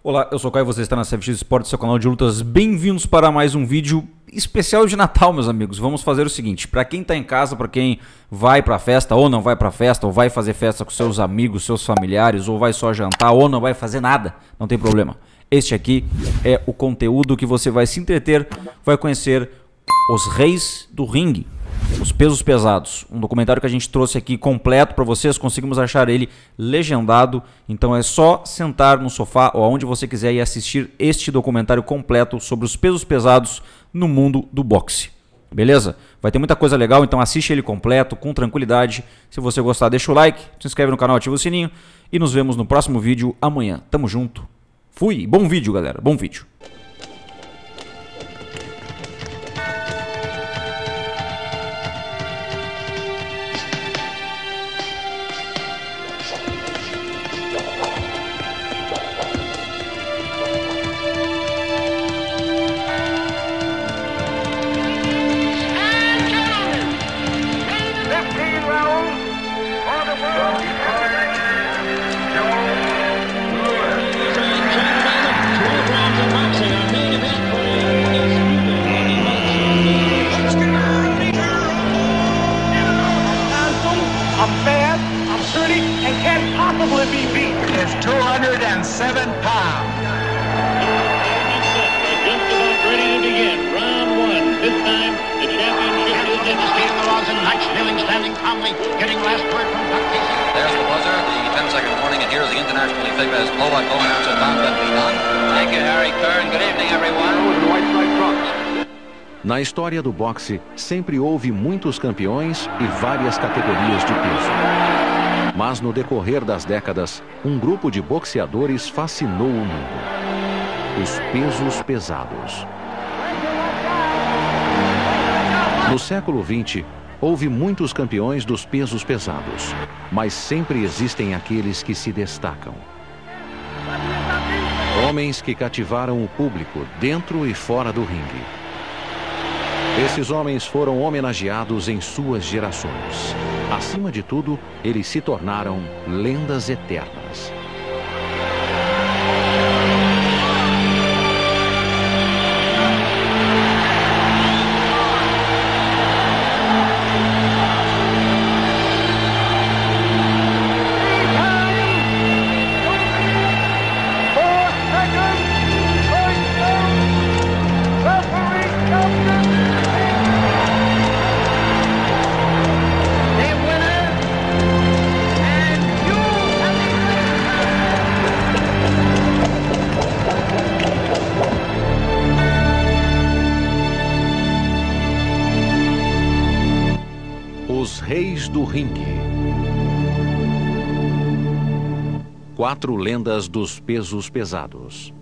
Olá, eu sou o Caio e você está na CFX Esportes, seu canal de lutas. Bem-vindos para mais um vídeo especial de Natal, meus amigos. Vamos fazer o seguinte, para quem está em casa, para quem vai para festa ou não vai para festa, ou vai fazer festa com seus amigos, seus familiares, ou vai só jantar ou não vai fazer nada, não tem problema. Este aqui é o conteúdo que você vai se entreter, vai conhecer os reis do ringue. Os pesos pesados, um documentário que a gente trouxe aqui completo para vocês, conseguimos achar ele legendado, então é só sentar no sofá ou aonde você quiser e assistir este documentário completo sobre os pesos pesados no mundo do boxe. Beleza? Vai ter muita coisa legal, então assiste ele completo, com tranquilidade. Se você gostar, deixa o like, se inscreve no canal, ativa o sininho e nos vemos no próximo vídeo amanhã. Tamo junto. Fui! Bom vídeo, galera. Bom vídeo. Be beat is 207 pounds. Just about ready to begin. Round one. This time, the championship is in Steve Lawson, Knights feeling standing calmly, getting last word from Buck Casey. There's the buzzer, the 10-second warning, and here's the internationally famous Slovak co-announcer Don Benfinan. Thank you, Harry Kern. Good evening, everyone. Na história do boxe, sempre houve muitos campeões e várias categorias de peso. Mas no decorrer das décadas, um grupo de boxeadores fascinou o mundo: os pesos pesados. No século XX, houve muitos campeões dos pesos pesados, mas sempre existem aqueles que se destacam. Homens que cativaram o público dentro e fora do ringue. Esses homens foram homenageados em suas gerações. Acima de tudo, eles se tornaram lendas eternas. Os reis do ringue. 4 lendas dos pesos pesados.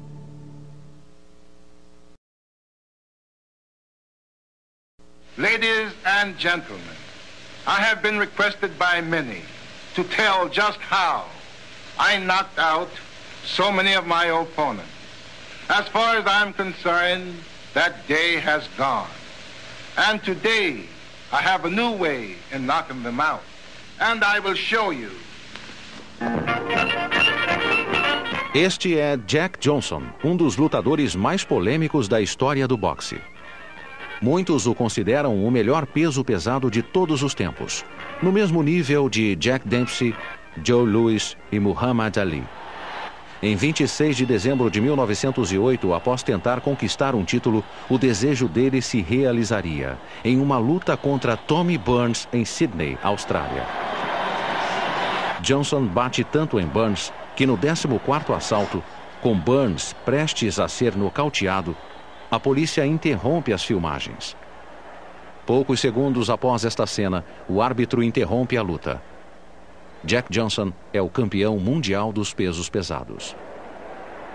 Ladies and gentlemen, I have been requested by many to tell just how I knocked out so many of my opponents. As far as I'm concerned, that day has gone. And today, I have a new way in knocking them out. And I will show you. Este é Jack Johnson, um dos lutadores mais polêmicos da história do boxe. Muitos o consideram o melhor peso pesado de todos os tempos, no mesmo nível de Jack Dempsey, Joe Louis e Muhammad Ali. Em 26 de dezembro de 1908, após tentar conquistar um título, o desejo dele se realizaria em uma luta contra Tommy Burns em Sydney, Austrália. Johnson bate tanto em Burns que no 14º assalto, com Burns prestes a ser nocauteado, a polícia interrompe as filmagens. Poucos segundos após esta cena, o árbitro interrompe a luta. Jack Johnson é o campeão mundial dos pesos pesados.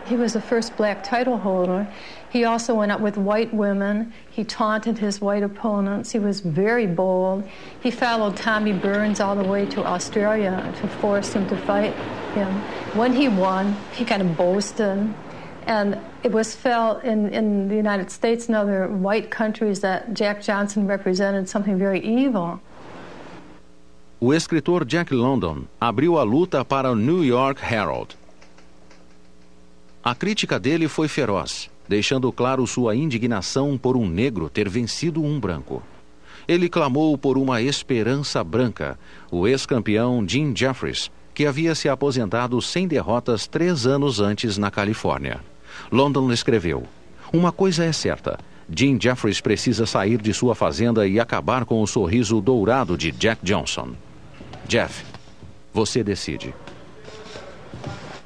He was the first black title holder. He also went up with white women. He taunted his white opponents. He was very bold. He followed Tommy Burns all the way to Australia to force him to fight him. When he won, he kind of boasted. And it was felt in the United States and other white countries that Jack Johnson represented something very evil. O escritor Jack London abriu a luta para o New York Herald. A crítica dele foi feroz, deixando claro sua indignação por um negro ter vencido um branco. Ele clamou por uma esperança branca, o ex-campeão Jim Jeffries, que havia se aposentado sem derrotas 3 anos antes na Califórnia. London escreveu: "Uma coisa é certa, Jim Jeffries precisa sair de sua fazenda e acabar com o sorriso dourado de Jack Johnson. Jeff, você decide."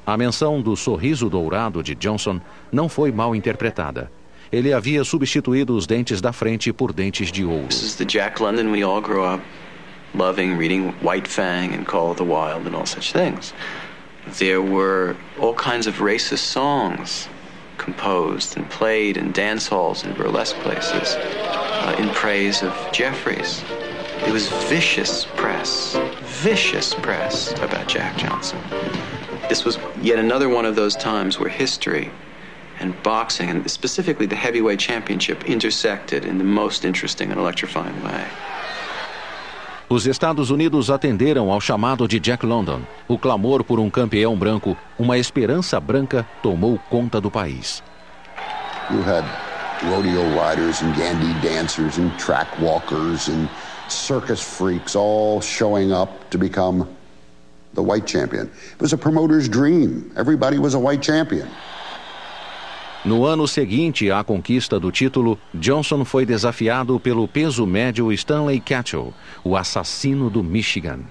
A menção do sorriso dourado de Johnson não foi mal interpretada. Ele havia substituído os dentes da frente por dentes de ouro. This is the Jack London we all grew up loving, reading White Fang and Call of the Wild and all such things. There were all kinds of racist songs composed and played in dance halls and burlesque places in praise of Jeffries. It was vicious press about Jack Johnson. This was yet another one of those times where history and boxing, and specifically the heavyweight championship, intersected in the most interesting and electrifying way. Os Estados Unidos atenderam ao chamado de Jack London. O clamor por um campeão branco, uma esperança branca, tomou conta do país. You had rodeo riders and gandy dancers and track walkers and circus freaks all showing up to become the white champion. It was a promoter's dream. Everybody was a white champion. No ano seguinte à conquista do título, Johnson foi desafiado pelo peso médio Stanley Catchell, o assassino do Michigan.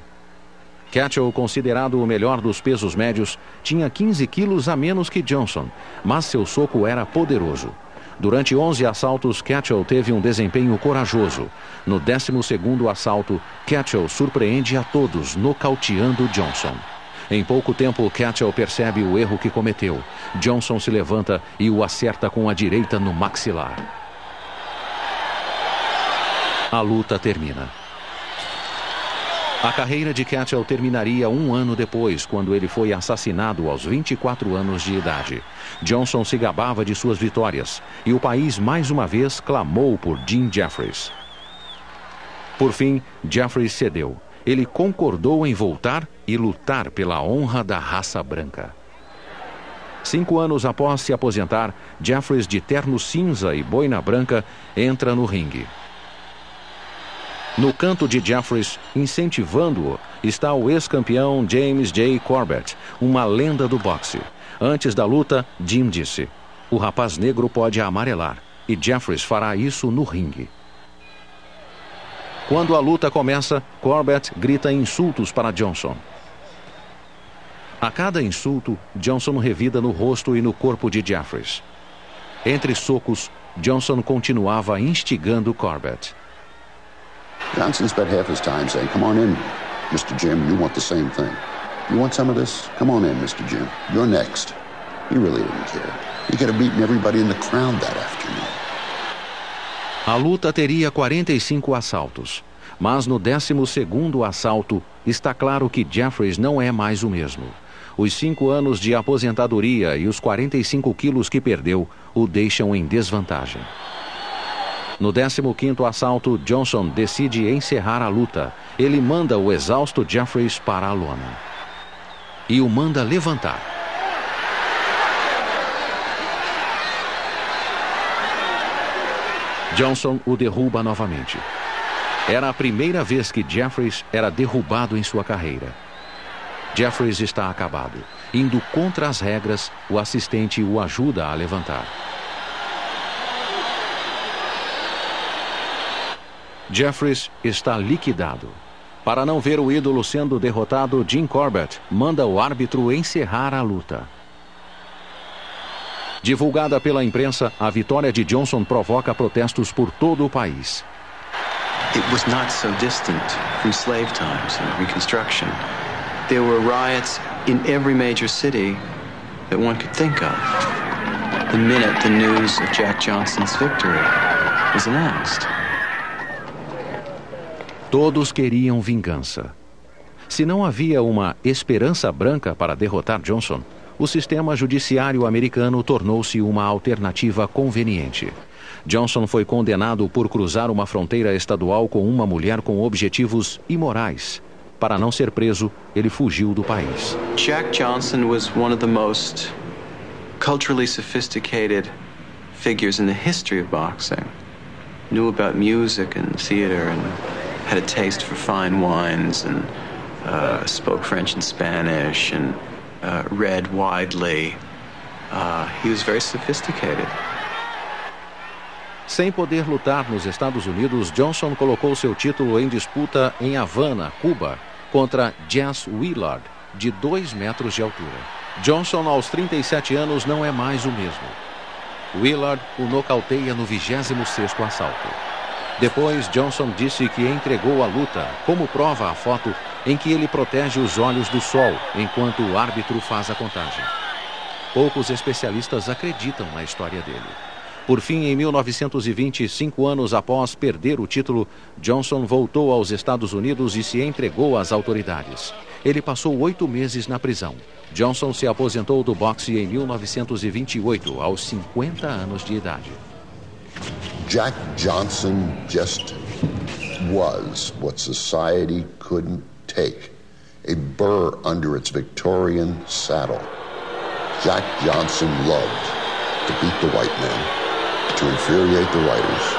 Catchell, considerado o melhor dos pesos médios, tinha 15 quilos a menos que Johnson, mas seu soco era poderoso. Durante 11 assaltos, Catchell teve um desempenho corajoso. No 12º assalto, Catchell surpreende a todos, nocauteando Johnson. Em pouco tempo, Catchell percebe o erro que cometeu. Johnson se levanta e o acerta com a direita no maxilar. A luta termina. A carreira de Catchell terminaria 1 ano depois, quando ele foi assassinado aos 24 anos de idade. Johnson se gabava de suas vitórias, e o país mais uma vez clamou por Jim Jeffries. Por fim, Jeffries cedeu. Ele concordou em voltar e lutar pela honra da raça branca. 5 anos após se aposentar, Jeffries, de terno cinza e boina branca, entra no ringue. No canto de Jeffries, incentivando-o, está o ex-campeão James J. Corbett, uma lenda do boxe. Antes da luta, Jim disse: "O rapaz negro pode amarelar, e Jeffries fará isso no ringue." Quando a luta começa, Corbett grita insultos para Johnson. A cada insulto, Johnson revida no rosto e no corpo de Jeffries. Entre socos, Johnson continuava instigando Corbett. Johnson spent half his time saying, "Come on in, Mr. Jim, you want the same thing. You want some of this? Come on in, Mr. Jim. You're next." He really didn't care. He could have beaten everybody in the crowd that afternoon. A luta teria 45 assaltos, mas no 12º assalto está claro que Jeffries não é mais o mesmo. Os 5 anos de aposentadoria e os 45 quilos que perdeu o deixam em desvantagem. No 15º assalto, Johnson decide encerrar a luta. Ele manda o exausto Jeffries para a lona e o manda levantar. Johnson o derruba novamente. Era a primeira vez que Jeffries era derrubado em sua carreira. Jeffries está acabado. Indo contra as regras, o assistente o ajuda a levantar. Jeffries está liquidado. Para não ver o ídolo sendo derrotado, Jim Corbett manda o árbitro encerrar a luta. Divulgada pela imprensa, a vitória de Johnson provoca protestos por todo o país. It was not so distant from slave times and Reconstruction. There were riots in every major city that one could think of. The minute the news of Jack Johnson's victory was announced. Todos queriam vingança. Se não havia uma esperança branca para derrotar Johnson, o sistema judiciário americano tornou-se uma alternativa conveniente. Johnson foi condenado por cruzar uma fronteira estadual com uma mulher com objetivos imorais. Para não ser preso, ele fugiu do país. Jack Johnson was one of the most culturally sophisticated figures in the history of boxing. Knew about music and theater and had a taste for fine wines and spoke French and Spanish and read widely. He was very sophisticated. Sem poder lutar nos Estados Unidos, Johnson colocou seu título em disputa em Havana, Cuba, contra Jess Willard, de 2 metros de altura. Johnson, aos 37 anos, não é mais o mesmo. Willard o nocauteia no 26º assalto. Depois, Johnson disse que entregou a luta, como prova a foto em que ele protege os olhos do sol enquanto o árbitro faz a contagem. Poucos especialistas acreditam na história dele. Por fim, em 1920, 5 anos após perder o título, Johnson voltou aos Estados Unidos e se entregou às autoridades. Ele passou 8 meses na prisão. Johnson se aposentou do boxe em 1928, aos 50 anos de idade. Jack Johnson just was what society couldn't take, a burr under its Victorian saddle. Jack Johnson loved to beat the white man, to infuriate the writers,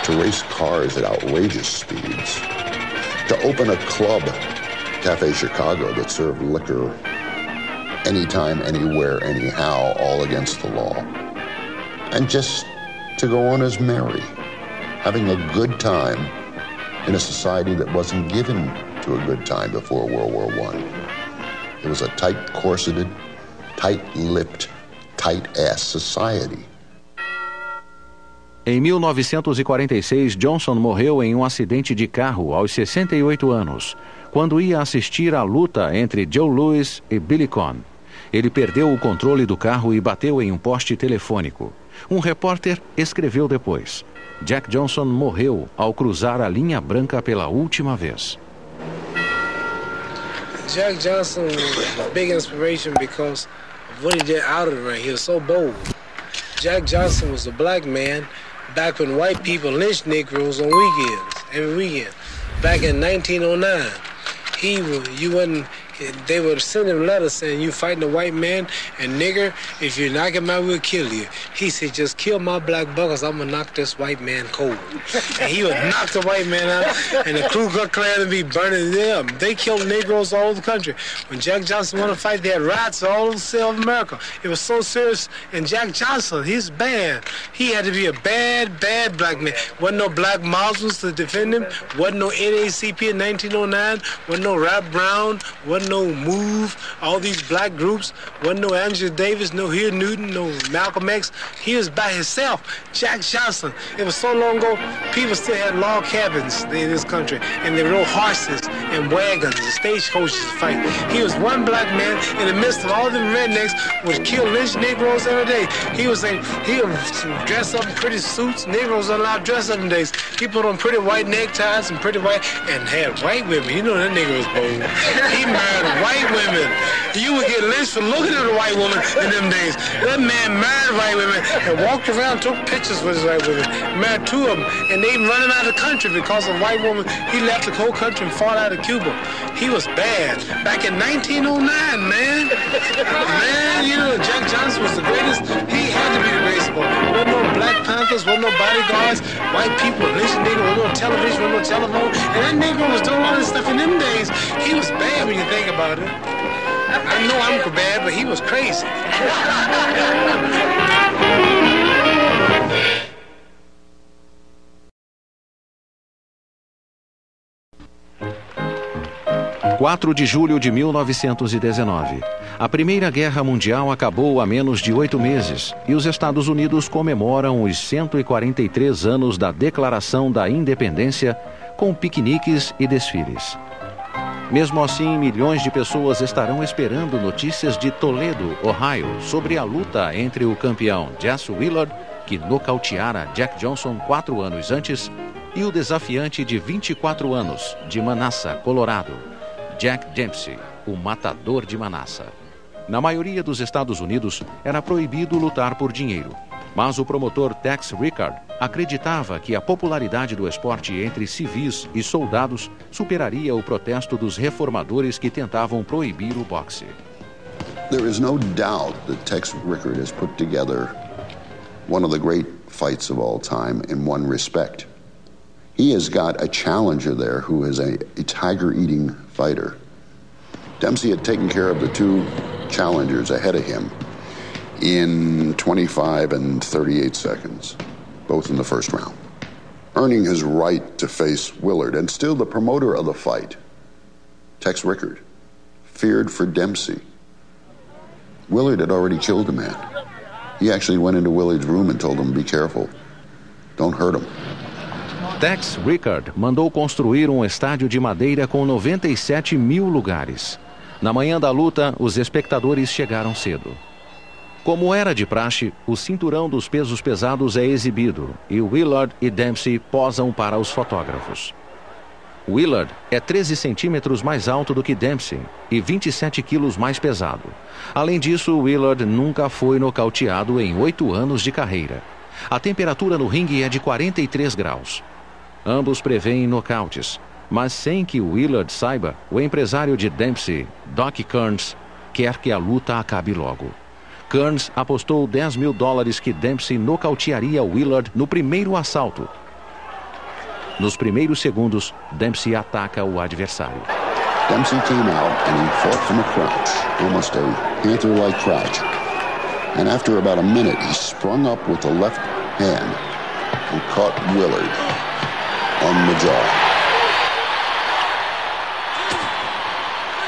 to race cars at outrageous speeds, to open a club, Cafe Chicago, that served liquor anytime, anywhere, anyhow, all against the law. And just to go on as merry, having a good time in a society that wasn't given to a good time before World War I. It was a tight-corseted, tight-lipped, tight-ass society. Em 1946, Johnson morreu em um acidente de carro aos 68 anos, quando ia assistir à luta entre Joe Louis e Billy Conn. Ele perdeu o controle do carro e bateu em um poste telefônico. Um repórter escreveu depois: Jack Johnson morreu ao cruzar a linha branca pela última vez. Jack Johnson was a big inspiration because of what he did out of the ring. He was so bold. Jack Johnson was a black man back when white people lynched Negroes on weekends, every weekend. Back in 1909, they would send him letters saying, "You fighting a white man, and nigger, if you knock him out, we'll kill you." He said, "Just kill my black buggers, I'm gonna knock this white man cold." And he would knock the white man out, and the Ku Klux Klan would be burning them. They killed Negroes all over the country. When Jack Johnson wanted to fight, they had riots all over South America. It was so serious, and Jack Johnson, he's bad. He had to be a bad, bad black man. Wasn't no black Muslims to defend him. Wasn't no NAACP in 1909. Wasn't no Rap Brown. Wasn't no MOVE. All these black groups. Wasn't no Angela Davis, no Hill Newton, no Malcolm X. He was by himself. Jack Johnson. It was so long ago, people still had log cabins in this country, and they rode horses and wagons and stagecoaches to fight. He was one black man in the midst of all them rednecks would kill lynch Negroes every day. He would dress up in pretty suits. Negroes are allowed to dress up in days. He put on pretty white neckties and pretty white, and had white women. You know that nigga was bold. He married white women. You would get lynched for looking at a white woman in them days. That man married white women and walked around, took pictures with his white women. Married 2 of them, and they even run him out of the country because of white woman. He left the whole country and fought out of Cuba. He was bad. Back in 1909, man. Man, you know, Jack Johnson was the greatest. He had to be the greatest. Wasn't no Black Panthers, wasn't no bodyguards, white people, lynching niggas, wasn't no television, wasn't no telephone. And that nigga was doing all this stuff in them days. He was bad when you think about it. I know I'm bad, but he was crazy. – 4 de julho de 1919. A Primeira Guerra Mundial acabou há menos de 8 meses e os Estados Unidos comemoram os 143 anos da Declaração da Independência com piqueniques e desfiles. Mesmo assim, milhões de pessoas estarão esperando notícias de Toledo, Ohio, sobre a luta entre o campeão Jess Willard, que nocauteara Jack Johnson 4 anos antes, e o desafiante de 24 anos, de Manassas, Colorado, Jack Dempsey, o matador de Manassas. Na maioria dos Estados Unidos, era proibido lutar por dinheiro. Mas o promotor Tex Rickard acreditava que a popularidade do esporte entre civis e soldados superaria o protesto dos reformadores que tentavam proibir o boxe. There is no doubt that Tex Rickard has put together one of the great fights of all time in one respect. He has got a challenger there who is a tiger-eating fighter. Dempsey had taken care of the two challengers ahead of him in 25 and 38 seconds, both in the first round, earning his right to face Willard. And still the promoter of the fight, Tex Rickard, feared for Dempsey. Willard had already killed a man. He actually went into Willard's room and told him, be careful, don't hurt him. Tex Rickard mandou construir um estádio de madeira com 97 mil lugares. Na manhã da luta, os espectadores chegaram cedo. Como era de praxe, o cinturão dos pesos pesados é exibido e Willard e Dempsey posam para os fotógrafos. Willard é 13 centímetros mais alto do que Dempsey e 27 quilos mais pesado. Além disso, Willard nunca foi nocauteado em 8 anos de carreira. A temperatura no ringue é de 43 graus. Ambos prevêem nocautes, mas sem que Willard saiba, o empresário de Dempsey, Doc Kearns, quer que a luta acabe logo. Kearns apostou $10 mil que Dempsey nocautearia Willard no primeiro assalto. Nos primeiros segundos, Dempsey ataca o adversário. Dempsey came out and he fought from a crouch, almost a panther-like crouch. And after about a minute, he sprung up with the left hand and caught Willard on the jaw.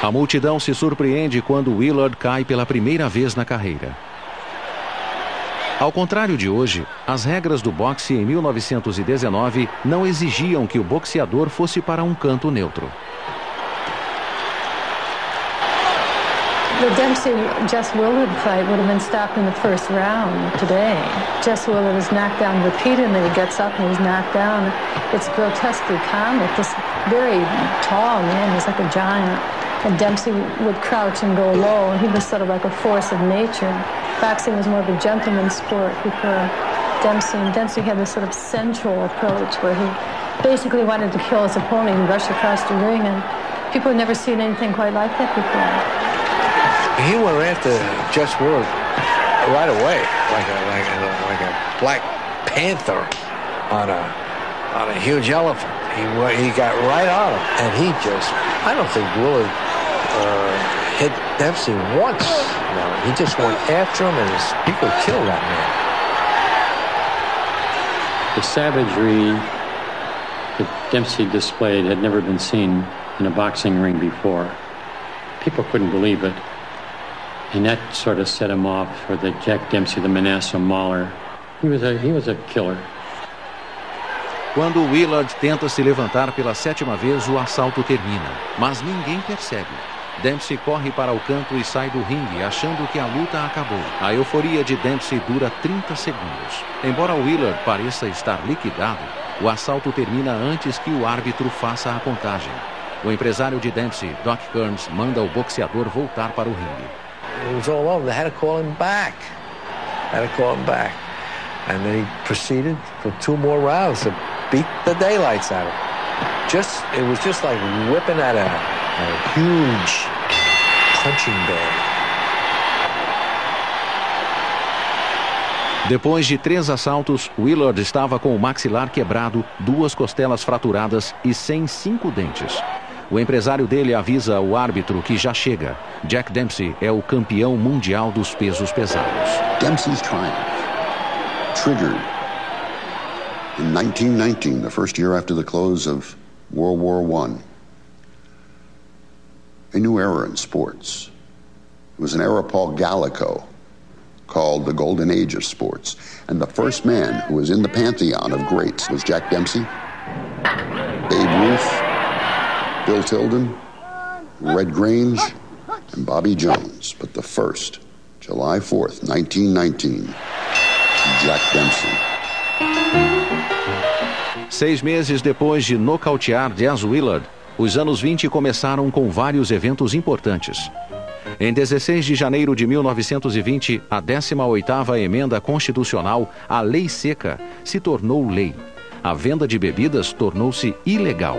A multidão se surpreende quando Willard cai pela primeira vez na carreira. Ao contrário de hoje, as regras do boxe em 1919 não exigiam que o boxeador fosse para um canto neutro. The Dempsey-Jess Willard fight would have been stopped in the first round today. Jess Willard was knocked down repeatedly. He gets up and he's knocked down. It's grotesquely comic. This very tall man, he's like a giant. And Dempsey would crouch and go low, and he was sort of like a force of nature. Boxing was more of a gentleman's sport before Dempsey. And Dempsey had this sort of sensual approach where he basically wanted to kill his opponent and rush across the ring. And people had never seen anything quite like that before. He went after Jess Willard right away, like a black panther on a huge elephant. He got right on him, and he just, I don't think Willard hit Dempsey once. No, he just went after him, and he could kill that man. The savagery that Dempsey displayed had never been seen in a boxing ring before. People couldn't believe it. And that sort of set him off for the Jack Dempsey, the Manasseh Mauler. He was a killer. Quando Willard tenta se levantar pela 7ª vez, o assalto termina. Mas ninguém percebe. Dempsey corre para o canto e sai do ringue, achando que a luta acabou. A euforia de Dempsey dura 30 segundos. Embora Willard pareça estar liquidado, o assalto termina antes que o árbitro faça a contagem. O empresário de Dempsey, Doc Kearns, manda o boxeador voltar para o ringue. It was all over. They had to call him back. And then he proceeded for 2 more rounds to beat the daylights out of him. It was just like whipping at a huge punching bag. Depois de 3 assaltos, Willard estava com o maxilar quebrado, 2 costelas fraturadas e sem 5 dentes. O empresário dele avisa o árbitro que já chega. Jack Dempsey é o campeão mundial dos pesos pesados. Dempsey's triumph triggered in 1919, the first year after the close of World War I, a new era in sports. It was an era Paul Gallico called the Golden Age of sports. And the first man who was in the pantheon of greats was Jack Dempsey, Babe Ruth, Bill Tilden, Red Grange, and Bobby Jones. But the first, July 4th, 1919, Jack Dempsey. 6 meses depois de nocautear Jess Willard, os anos 20 começaram com vários eventos importantes. Em 16 de janeiro de 1920, a 18ª emenda constitucional, a Lei Seca, se tornou lei. A venda de bebidas tornou-se ilegal.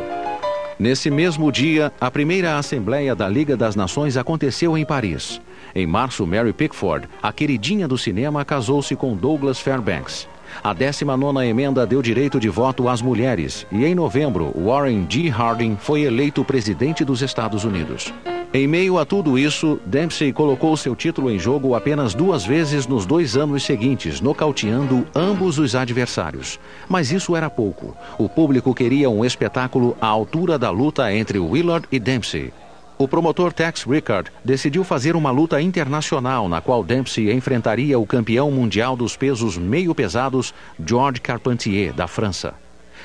Nesse mesmo dia, a primeira Assembleia da Liga das Nações aconteceu em Paris. Em março, Mary Pickford, a queridinha do cinema, casou-se com Douglas Fairbanks. A 19ª emenda deu direito de voto às mulheres e, em novembro, Warren G. Harding foi eleito presidente dos Estados Unidos. Em meio a tudo isso, Dempsey colocou seu título em jogo apenas 2 vezes nos 2 anos seguintes, nocauteando ambos os adversários. Mas isso era pouco. O público queria um espetáculo à altura da luta entre Willard e Dempsey. O promotor Tex Rickard decidiu fazer uma luta internacional na qual Dempsey enfrentaria o campeão mundial dos pesos meio pesados, Georges Carpentier, da França.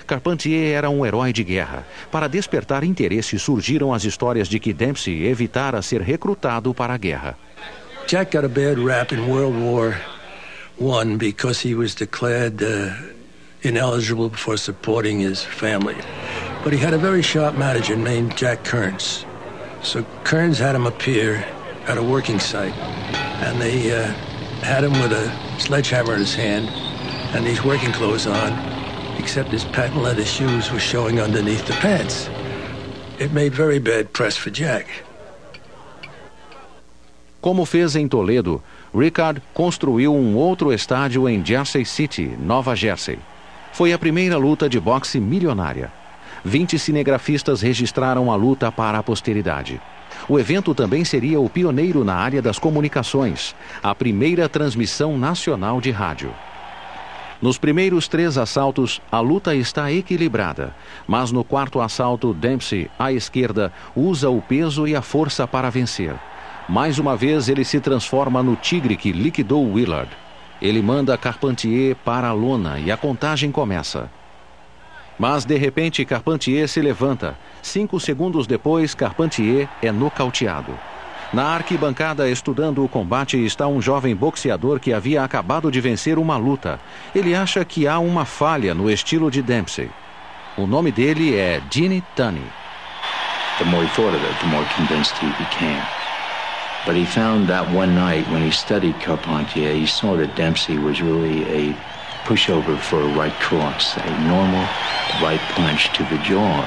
Carpentier era um herói de guerra. Para despertar interesse, surgiram as histórias de que Dempsey evitara ser recrutado para a guerra. Jack got a bad rap in World War I because he was declared ineligible for supporting his family. But he had a very sharp manager named Jack Kearns. So Kearns had him appear at a working site, and they had him with a sledgehammer in his hand and these working clothes on, except his patent leather shoes were showing underneath the pants. It made very bad press for Jack. Como fez em Toledo, Rickard construiu um outro estádio em Jersey City, Nova Jersey. Foi a primeira luta de boxe milionária. 20 cinegrafistas registraram a luta para a posteridade. O evento também seria o pioneiro na área das comunicações, a primeira transmissão nacional de rádio. Nos primeiros 3 assaltos, a luta está equilibrada, mas no 4º assalto, Dempsey, à esquerda, usa o peso e a força para vencer. Mais uma vez, ele se transforma no tigre que liquidou Willard. Ele manda Carpentier para a lona e a contagem começa. Mas, de repente, Carpentier se levanta. 5 segundos depois, Carpentier é nocauteado. Na arquibancada, estudando o combate, está um jovem boxeador que havia acabado de vencer uma luta. Ele acha que há uma falha no estilo de Dempsey. O nome dele é Gene Tunney. The more he thought of it, the more convinced he became. But he found that one night when he studied Carpentier, he saw that Dempsey was really a pushover for a right cross, a normal right punch to the jaw.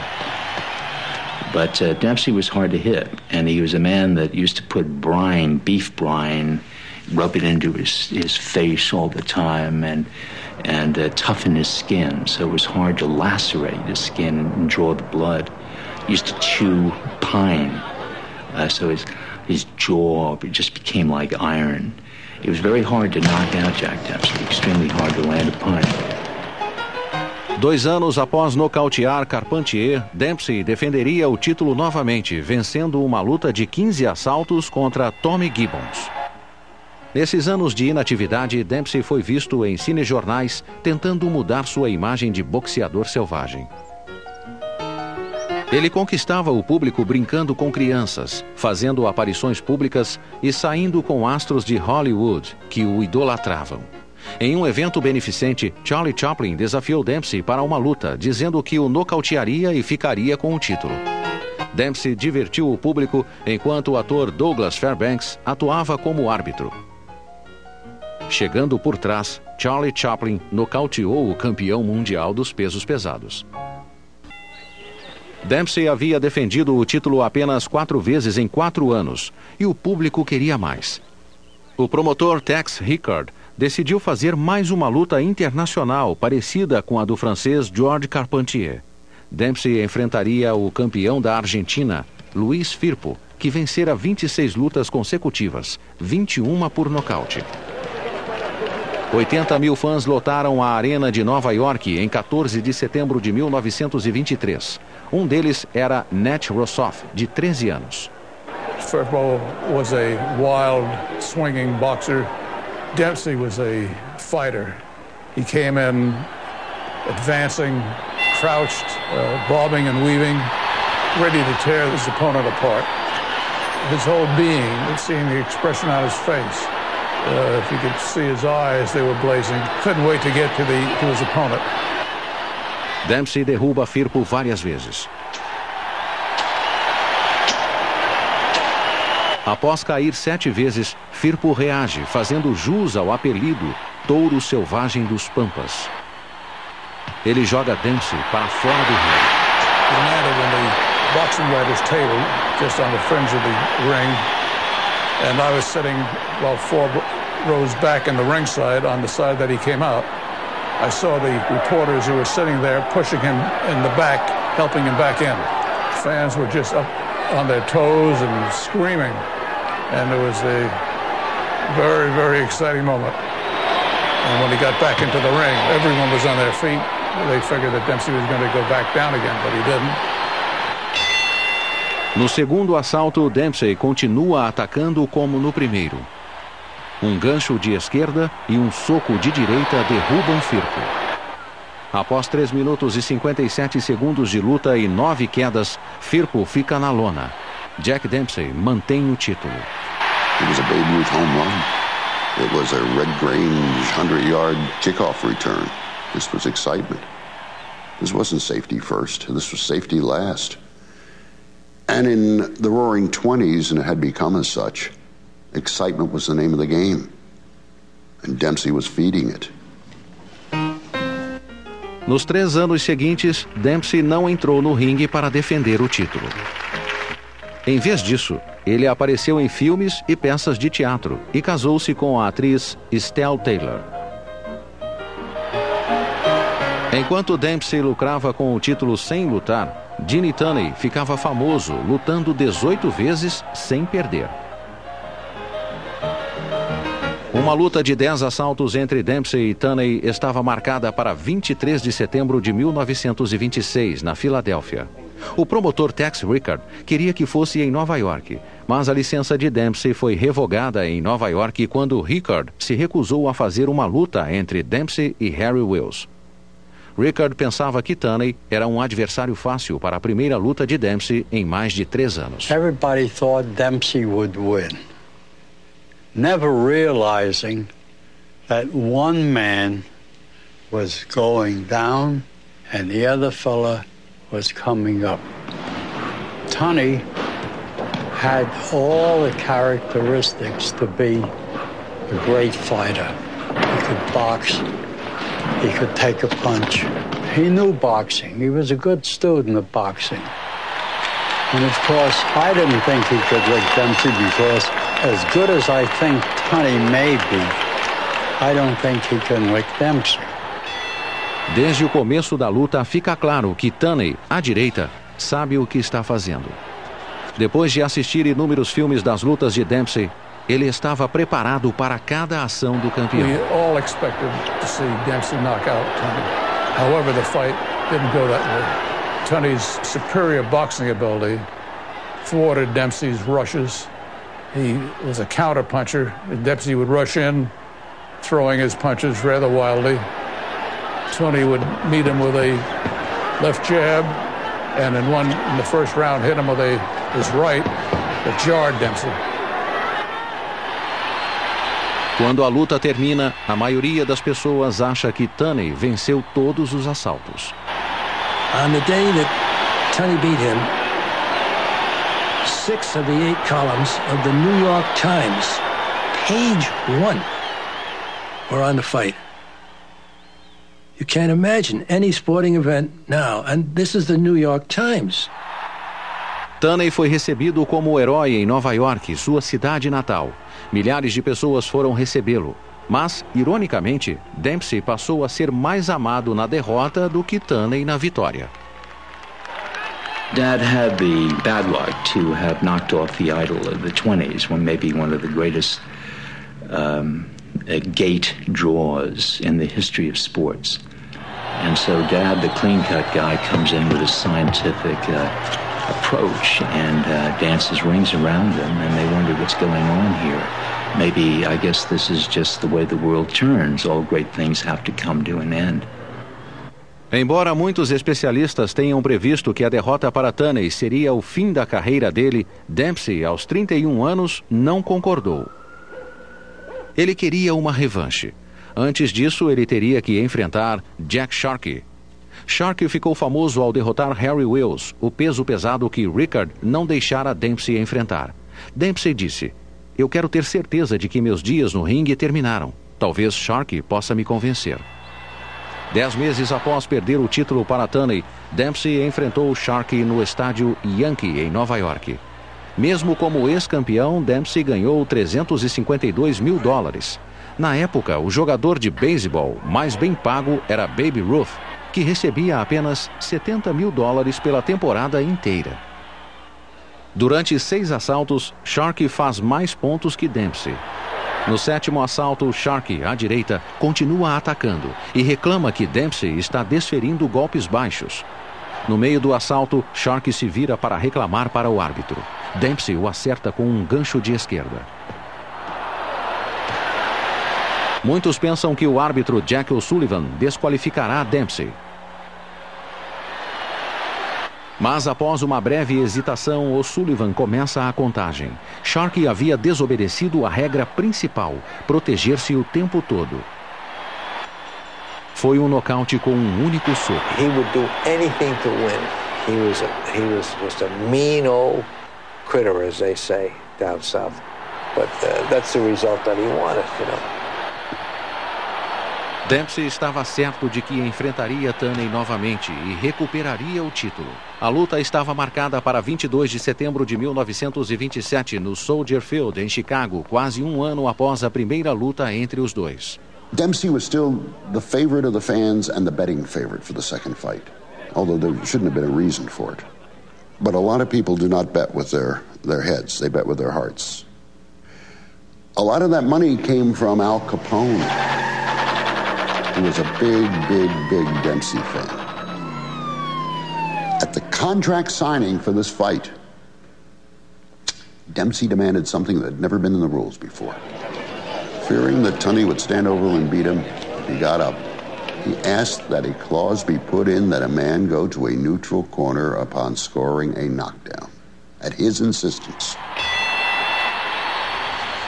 But Dempsey was hard to hit, and he was a man that used to put brine, beef brine, rub it into his face all the time and toughen his skin, so it was hard to lacerate his skin and draw the blood. He used to chew pine, so his jaw just became like iron. It was very hard to knock out Jack Dempsey, extremely hard to land a punch. 2 anos após nocautear Carpentier, Dempsey defenderia o título novamente, vencendo uma luta de 15 assaltos contra Tommy Gibbons. Nesses anos de inatividade, Dempsey foi visto em cinejornais tentando mudar sua imagem de boxeador selvagem. Ele conquistava o público brincando com crianças, fazendo aparições públicas e saindo com astros de Hollywood que o idolatravam. Em um evento beneficente, Charlie Chaplin desafiou Dempsey para uma luta, dizendo que o nocautearia e ficaria com o título. Dempsey divertiu o público enquanto o ator Douglas Fairbanks atuava como árbitro. Chegando por trás, Charlie Chaplin nocauteou o campeão mundial dos pesos pesados. Dempsey havia defendido o título apenas 4 vezes em 4 anos, e o público queria mais. O promotor Tex Rickard decidiu fazer mais uma luta internacional parecida com a do francês Georges Carpentier. Dempsey enfrentaria o campeão da Argentina, Luiz Firpo, que vencera 26 lutas consecutivas, 21 por nocaute. 80 mil fãs lotaram a Arena de Nova York em 14 de setembro de 1923. Um deles era Nat Rossoff, de 13 anos. Firpo was a wild, swinging boxer. Dempsey was a fighter. He came in advancing, crouched, bobbing and weaving, ready to tear his opponent apart. His whole being, seeing the expression on his face, if you could see his eyes, they were blazing. Couldn't wait to get to his opponent. Dempsey derruba Firpo várias vezes. Após cair 7 vezes, Firpo reage, fazendo jus ao apelido Touro Selvagem dos Pampas. Ele joga Dempsey para fora do ringue. He landed on the boxing writer's table, just on the fringe of the ring, And I was sitting, well, 4 rows back in the ringside on the side that he came out. I saw the reporters who were sitting there pushing him in the back, helping him back in. Fans were just up on their toes and screaming. And it was a very, very exciting moment. And when he got back into the ring, everyone was on their feet. They figured that Dempsey was going to go back down again, but he didn't. No segundo assalto, Dempsey continua atacando como no primeiro. Um gancho de esquerda e um soco de direita derrubam Firpo. Após 3 minutos e 57 segundos de luta e 9 quedas, Firpo fica na lona. Jack Dempsey mantém o título. It was a Babe Ruth home run. It was a Red Grange 100-yard kickoff return. This was excitement. This wasn't safety first. This was safety last. And in the Roaring 20s, and it had become as such, excitement was the name of the game. And Dempsey was feeding it. Nos 3 anos seguintes, Dempsey não entrou no ringue para defender o título. Em vez disso, ele apareceu em filmes e peças de teatro e casou-se com a atriz Estelle Taylor. Enquanto Dempsey lucrava com o título sem lutar, Gene Tunney ficava famoso lutando 18 vezes sem perder. Uma luta de 10 assaltos entre Dempsey e Tunney estava marcada para 23 de setembro de 1926, na Filadélfia. O promotor Tex Rickard queria que fosse em Nova York, mas a licença de Dempsey foi revogada em Nova York quando Rickard se recusou a fazer uma luta entre Dempsey e Harry Wills. Rickard pensava que Tunney era um adversário fácil para a primeira luta de Dempsey em mais de 3 anos. Everybody thought Dempsey would win, never realizing that one man was going down and the other fella was coming up. Tunney had all the characteristics to be a great fighter. He could box. He could take a punch. He knew boxing. He was a good student of boxing. And of course, I didn't think he could lick Dempsey because as good as I think Tunney may be, I don't think he can lick Dempsey. Desde o começo da luta fica claro que Tunney, à direita, sabe o que está fazendo. Depois de assistir inúmeros filmes das lutas de Dempsey, ele estava preparado para cada ação do campeão. We all expected to see Dempsey knock out Tunney. However, the fight didn't go that way. Tunney's superior boxing ability thwarted Dempsey's rushes. He was a counter-puncher. Dempsey would rush in, throwing his punches rather wildly. Tunney would meet him with a left jab, and in the first round hit him with his right that jarred Dempsey. Quando a luta termina, a maioria das pessoas acha que Tunney venceu todos os assaltos. On the day that Tunney beat him, 6 of the 8 columns of the New York Times, page 1, were on the fight. You can't imagine any sporting event now, and this is the New York Times. Tunney foi recebido como herói em Nova York, sua cidade natal. Milhares de pessoas foram recebê-lo. Mas, ironicamente, Dempsey passou a ser mais amado na derrota do que Tunney na vitória. Dad had the bad luck to have knocked off the idol of the 20s, when maybe one of the greatest gate draws in the history of sports. And so Dad, the clean-cut guy, comes in with a scientific approach and dances rings around them, and they wonder what's going on here. Maybe, I guess this is just the way the world turns. All great things have to come to an end. Embora muitos especialistas tenham previsto que a derrota para Tunney seria o fim da carreira dele, Dempsey, aos 31 anos, não concordou. Ele queria uma revanche. Antes disso, ele teria que enfrentar Jack Sharkey. Sharkey ficou famoso ao derrotar Harry Wills, o peso pesado que Rickard não deixara Dempsey enfrentar. Dempsey disse: "Eu quero ter certeza de que meus dias no ringue terminaram. Talvez Sharkey possa me convencer." 10 meses após perder o título para Tunney, Dempsey enfrentou Sharkey no estádio Yankee, em Nova York. Mesmo como ex-campeão, Dempsey ganhou $352 mil. Na época, o jogador de beisebol mais bem pago era Babe Ruth, que recebia apenas $70 mil pela temporada inteira. Durante 6 assaltos, Sharkey faz mais pontos que Dempsey. No 7º assalto, Sharkey, à direita, continua atacando e reclama que Dempsey está desferindo golpes baixos. No meio do assalto, Sharkey se vira para reclamar para o árbitro. Dempsey o acerta com um gancho de esquerda. Muitos pensam que o árbitro Jack O'Sullivan desqualificará Dempsey. Mas após uma breve hesitação, O'Sullivan começa a contagem. Sharkey havia desobedecido a regra principal, proteger-se o tempo todo. Foi um nocaute com um único soco. He would do anything to win. He was just a mean old critter, as they say down south. But that's the result that he wanted, you know. Dempsey estava certo de que enfrentaria Tunney novamente e recuperaria o título. A luta estava marcada para 22 de setembro de 1927 no Soldier Field, em Chicago, quase um ano após a primeira luta entre os dois. Dempsey was still the favorite of the fans and the betting favorite for the second fight, although there shouldn't have been a reason for it. But a lot of people do not bet with their heads, they bet with their hearts. A lot of that money came from Al Capone, who was a big Dempsey fan. At the contract signing for this fight, Dempsey demanded something that had never been in the rules before. Fearing that Tunney would stand over him and beat him, he got up. He asked that a clause be put in that a man go to a neutral corner upon scoring a knockdown, at his insistence.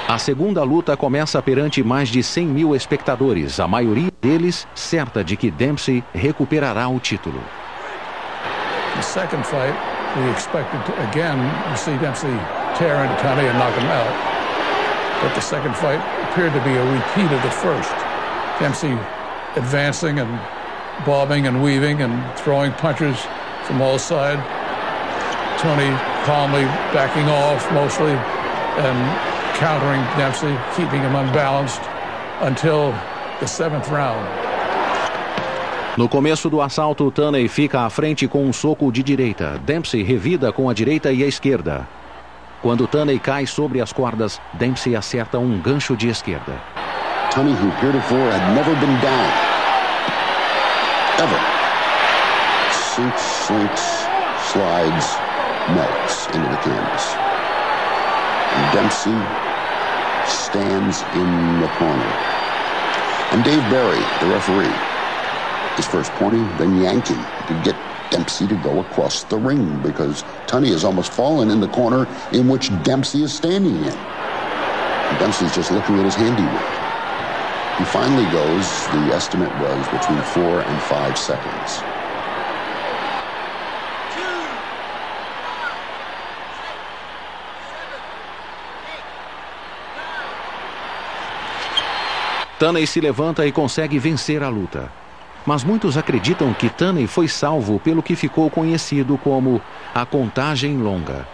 A segunda luta começa perante mais de 100 mil espectadores, a maioria deles certa de que Dempsey recuperará o título. The second fight, we expected to see Dempsey tear into Tunney and knock him out. But the second fight appeared to be a repeat of the first. Dempsey advancing and bobbing and weaving and throwing punches from all sides. Tunney calmly backing off mostly and countering Dempsey, keeping him unbalanced until the 7th round. No começo do assalto, Tunney fica à frente com um soco de direita. Dempsey revida com a direita e a esquerda. Quando Tunney cai sobre as cordas, Dempsey acerta um gancho de esquerda. Tunney, who heretofore had never been down, ever, sinks, slinks, slides, melts into the canvas. And Dempsey stands in the corner. And Dave Barry, the referee, is first pointing, then yanking to get Dempsey to go across the ring because Tunney has almost fallen in the corner in which Dempsey is standing in. And Dempsey's just looking at his handiwork. He finally goes, the estimate was between 4 and 5 seconds. Tunney se levanta e consegue vencer a luta. Mas muitos acreditam que Tunney foi salvo pelo que ficou conhecido como a contagem longa.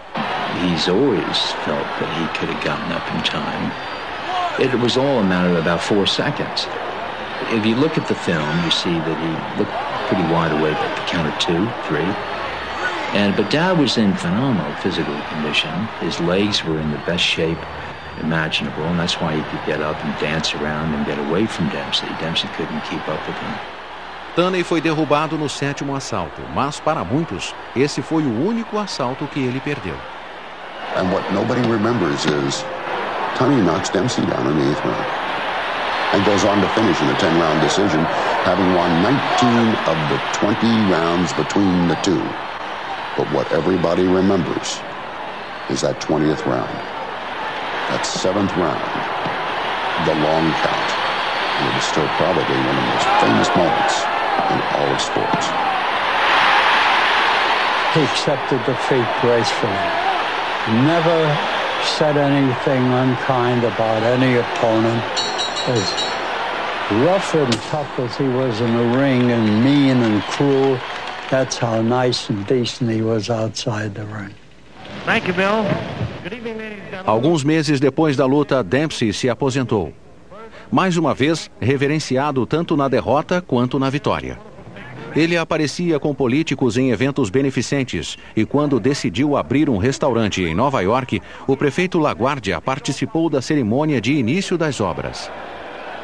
He's always felt that he could have gotten up in time. It was all a matter of about 4 seconds. If you look at the film, you see that he looked pretty wide awake at the count of 2, 3. But Dad was in phenomenal physical condition. His legs were in the best shape imaginable, and that's why he could get up and dance around and get away from Dempsey. Dempsey couldn't keep up with him. Tunney foi derrubado no 7º assalto, mas para muitos, esse foi o único assalto que ele perdeu. And what nobody remembers is Tunney knocks Dempsey down in the 8th round and goes on to finish in a 10-round decision, having won 19 of the 20 rounds between the two. But what everybody remembers is that 20th round, that 7th round, the long count. And it is still probably one of the most famous moments in all of sports. He accepted defeat gracefully. Never said anything unkind about any opponent. As rough and tough as he was in the ring and mean and cruel, that's how nice and decent he was outside the ring. Thank you, Bill. Good evening, ladies and gentlemen. Alguns meses depois da luta, Dempsey se aposentou. Mais uma vez, reverenciado tanto na derrota quanto na vitória. Ele aparecia com políticos em eventos beneficentes e quando decidiu abrir um restaurante em Nova York, o prefeito LaGuardia participou da cerimônia de início das obras.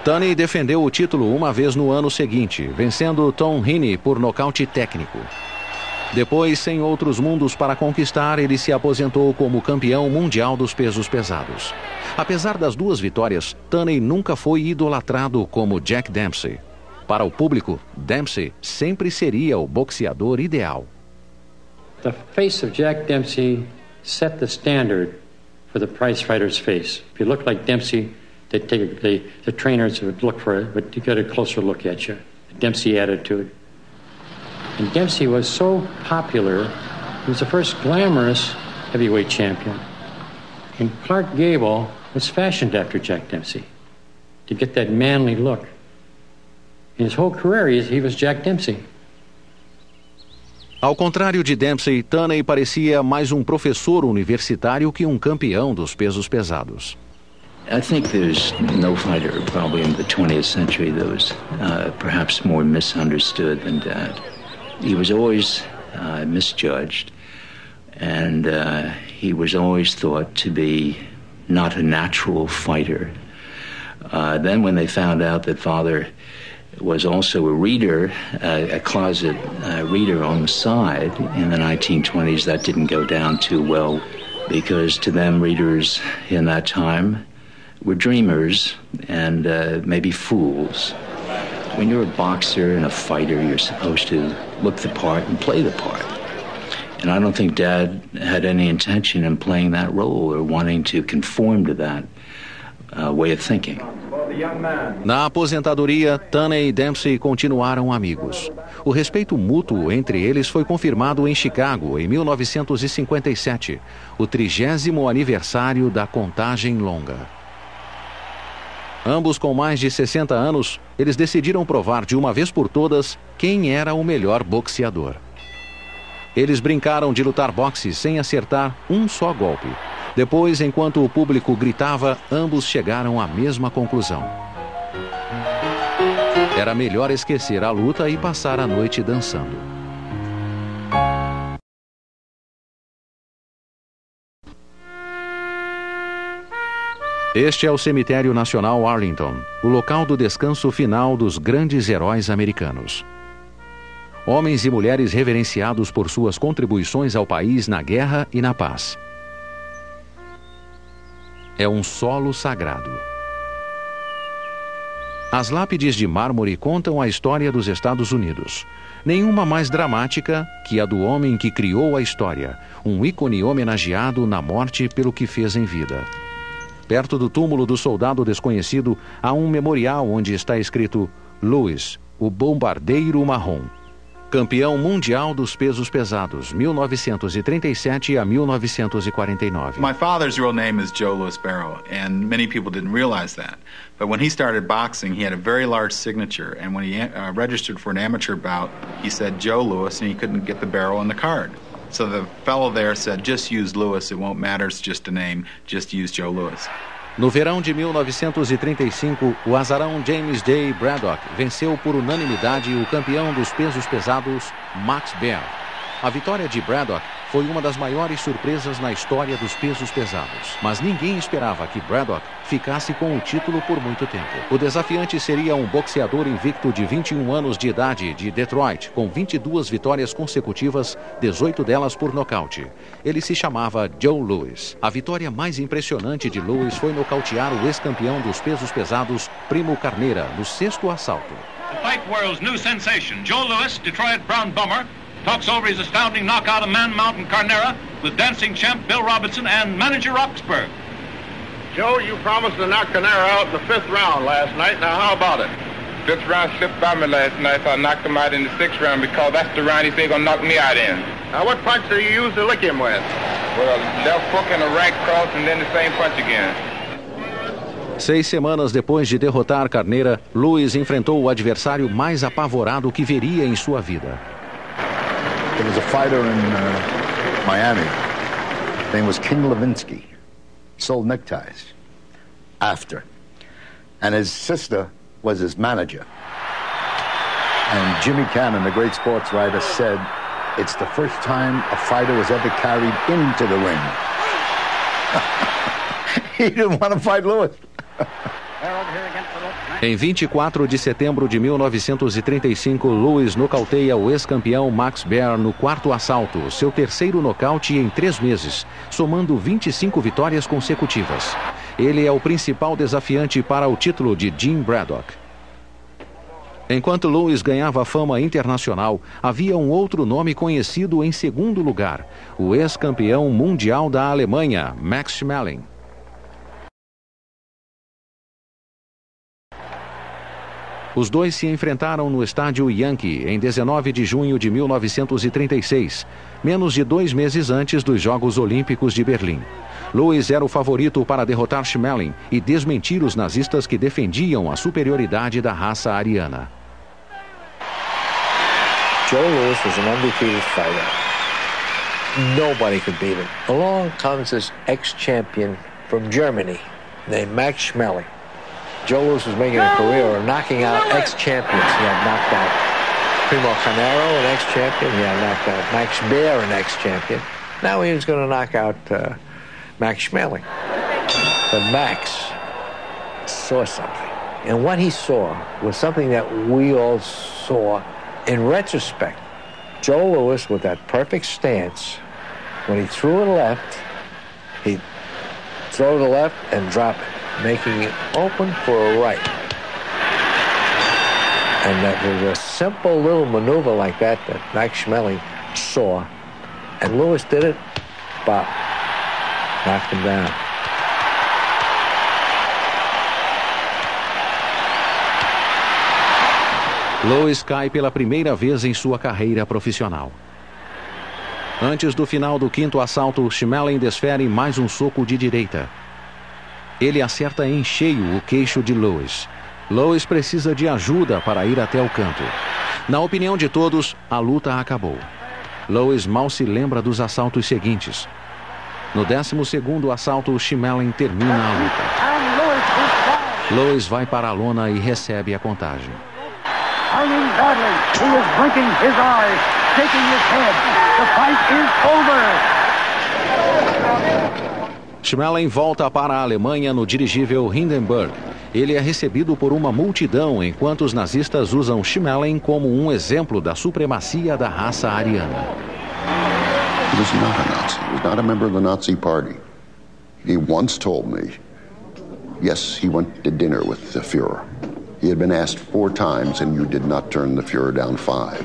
Tunney defendeu o título uma vez no ano seguinte, vencendo Tom Heaney por nocaute técnico. Depois, sem outros mundos para conquistar, ele se aposentou como campeão mundial dos pesos pesados. Apesar das duas vitórias, Tunney nunca foi idolatrado como Jack Dempsey. Para o público, Dempsey sempre seria o boxeador ideal. The face of Jack Dempsey set the standard for the prize fighter's face. If you look like Dempsey, the trainers would look for it, but to get a closer look at you. The Dempsey attitude. And Dempsey was so popular, he was the first glamorous heavyweight champion. And Clark Gable was fashioned after Jack Dempsey to get that manly look. In his whole career, he was Jack Dempsey. Ao contrário de Dempsey, Tunney parecia mais um professor universitário que um campeão dos pesos pesados. I think there's no fighter probably in the 20th century that was perhaps more misunderstood than Dad. He was always misjudged, and he was always thought to be not a natural fighter. Then when they found out that Father was also a reader, a closet reader on the side in the 1920s, that didn't go down too well, because to them readers in that time were dreamers and maybe fools. When you're a boxer and a fighter, you're supposed to look the part and play the part. And I don't think Dad had any intention in playing that role or wanting to conform to that way of thinking. Na aposentadoria, Tunney e Dempsey continuaram amigos. O respeito mútuo entre eles foi confirmado em Chicago, em 1957, o 30º aniversário da contagem longa. Ambos com mais de 60 anos, eles decidiram provar de uma vez por todas quem era o melhor boxeador. Eles brincaram de lutar boxe sem acertar um só golpe. Depois, enquanto o público gritava, ambos chegaram à mesma conclusão. Era melhor esquecer a luta e passar a noite dançando. Este é o Cemitério Nacional Arlington, o local do descanso final dos grandes heróis americanos. Homens e mulheres reverenciados por suas contribuições ao país na guerra e na paz. É um solo sagrado. As lápides de mármore contam a história dos Estados Unidos. Nenhuma mais dramática que a do homem que criou a história, um ícone homenageado na morte pelo que fez em vida. Perto do túmulo do soldado desconhecido, há um memorial onde está escrito Lewis, o bombardeiro marrom. Campeão mundial dos pesos pesados, 1937 a 1949. My father's real name is Joe Louis Barrow, and many people didn't realize that. But when he started boxing, he had a very large signature, and when he registered for an amateur bout, he said Joe Louis, and he couldn't get the Barrow on the card. So the fellow there said, just use Louis, it won't matter, it's just a name, just use Joe Louis. No verão de 1935, o azarão James J. Braddock venceu por unanimidade o campeão dos pesos pesados, Max Baer. A vitória de Braddock foi uma das maiores surpresas na história dos pesos pesados. Mas ninguém esperava que Braddock ficasse com o título por muito tempo. O desafiante seria um boxeador invicto de 21 anos de idade de Detroit, com 22 vitórias consecutivas, 18 delas por nocaute. Ele se chamava Joe Louis. A vitória mais impressionante de Louis foi nocautear o ex-campeão dos pesos pesados, Primo Carneira, no 6º assalto. The fight world's new sensation, Joe Louis, Detroit Brown Bummer, talks over his astounding knockout of Man Mountain Carnera with dancing champ Bill Robinson and manager Roxburgh. Joe, you promised to knock Carnera out in the 5th round last night. Now, how about it? 5th round slipped by me last night, so I knocked him out in the 6th round because that's the round he said gonna knock me out in. Now, what punch did you use to lick him with? Well, left hook and a right cross and then the same punch again. 6 semanas depois de derrotar Carneira, Louis enfrentou o adversário mais apavorado que veria em sua vida. There was a fighter in Miami His name was King Levinsky. He sold neckties. After. And his sister was his manager. And Jimmy Cannon, the great sports writer, said it's the first time a fighter was ever carried into the ring. He didn't want to fight Lewis. Em 24 de setembro de 1935, Lewis nocauteia o ex-campeão Max Baer no quarto assalto, seu terceiro nocaute em 3 meses, somando 25 vitórias consecutivas. Ele é o principal desafiante para o título de Jim Braddock. Enquanto Lewis ganhava fama internacional, havia um outro nome conhecido em segundo lugar, o ex-campeão mundial da Alemanha, Max Schmeling. Os dois se enfrentaram no estádio Yankee em 19 de junho de 1936, menos de 2 meses antes dos Jogos Olímpicos de Berlim. Lewis era o favorito para derrotar Schmeling e desmentir os nazistas que defendiam a superioridade da raça ariana. Joe Louis was an undefeated fighter. Nobody could beat him. Along comes this ex-champion from Germany named Max Schmeling. Joe Louis was making a career of knocking out ex-champions. He had knocked out Primo Carnero, an ex-champion. He had knocked out Max Baer, an ex-champion. Now he was going to knock out Max Schmeling. But Max saw something. And what he saw was something that we all saw in retrospect. Joe Louis, with that perfect stance, when he threw a left, he'd throw the left and drop it, making it open for a right. And that was a simple little maneuver like that Max Schmeling saw. And Louis did it, but knocked him down. Louis cai pela primeira vez em sua carreira profissional. Antes do final do quinto assalto, Schmeling desfere mais um soco de direita. Ele acerta em cheio o queixo de Louis. Louis precisa de ajuda para ir até o canto. Na opinião de todos, a luta acabou. Louis mal se lembra dos assaltos seguintes. No 12º assalto, Schmeling termina a luta. Louis vai para a lona e recebe a contagem. Hanging badly, he is blinking his eyes, shaking his head. The fight is over. Schmeling volta para a Alemanha no dirigível Hindenburg. Ele é recebido por uma multidão enquanto os nazistas usam Schmeling como um exemplo da supremacia da raça ariana. He was not a Nazi. He was not a member of the Nazi Party. He once told me, yes, he went to dinner with the Fuhrer. He had been asked 4 times, and you did not turn the Fuhrer down 5.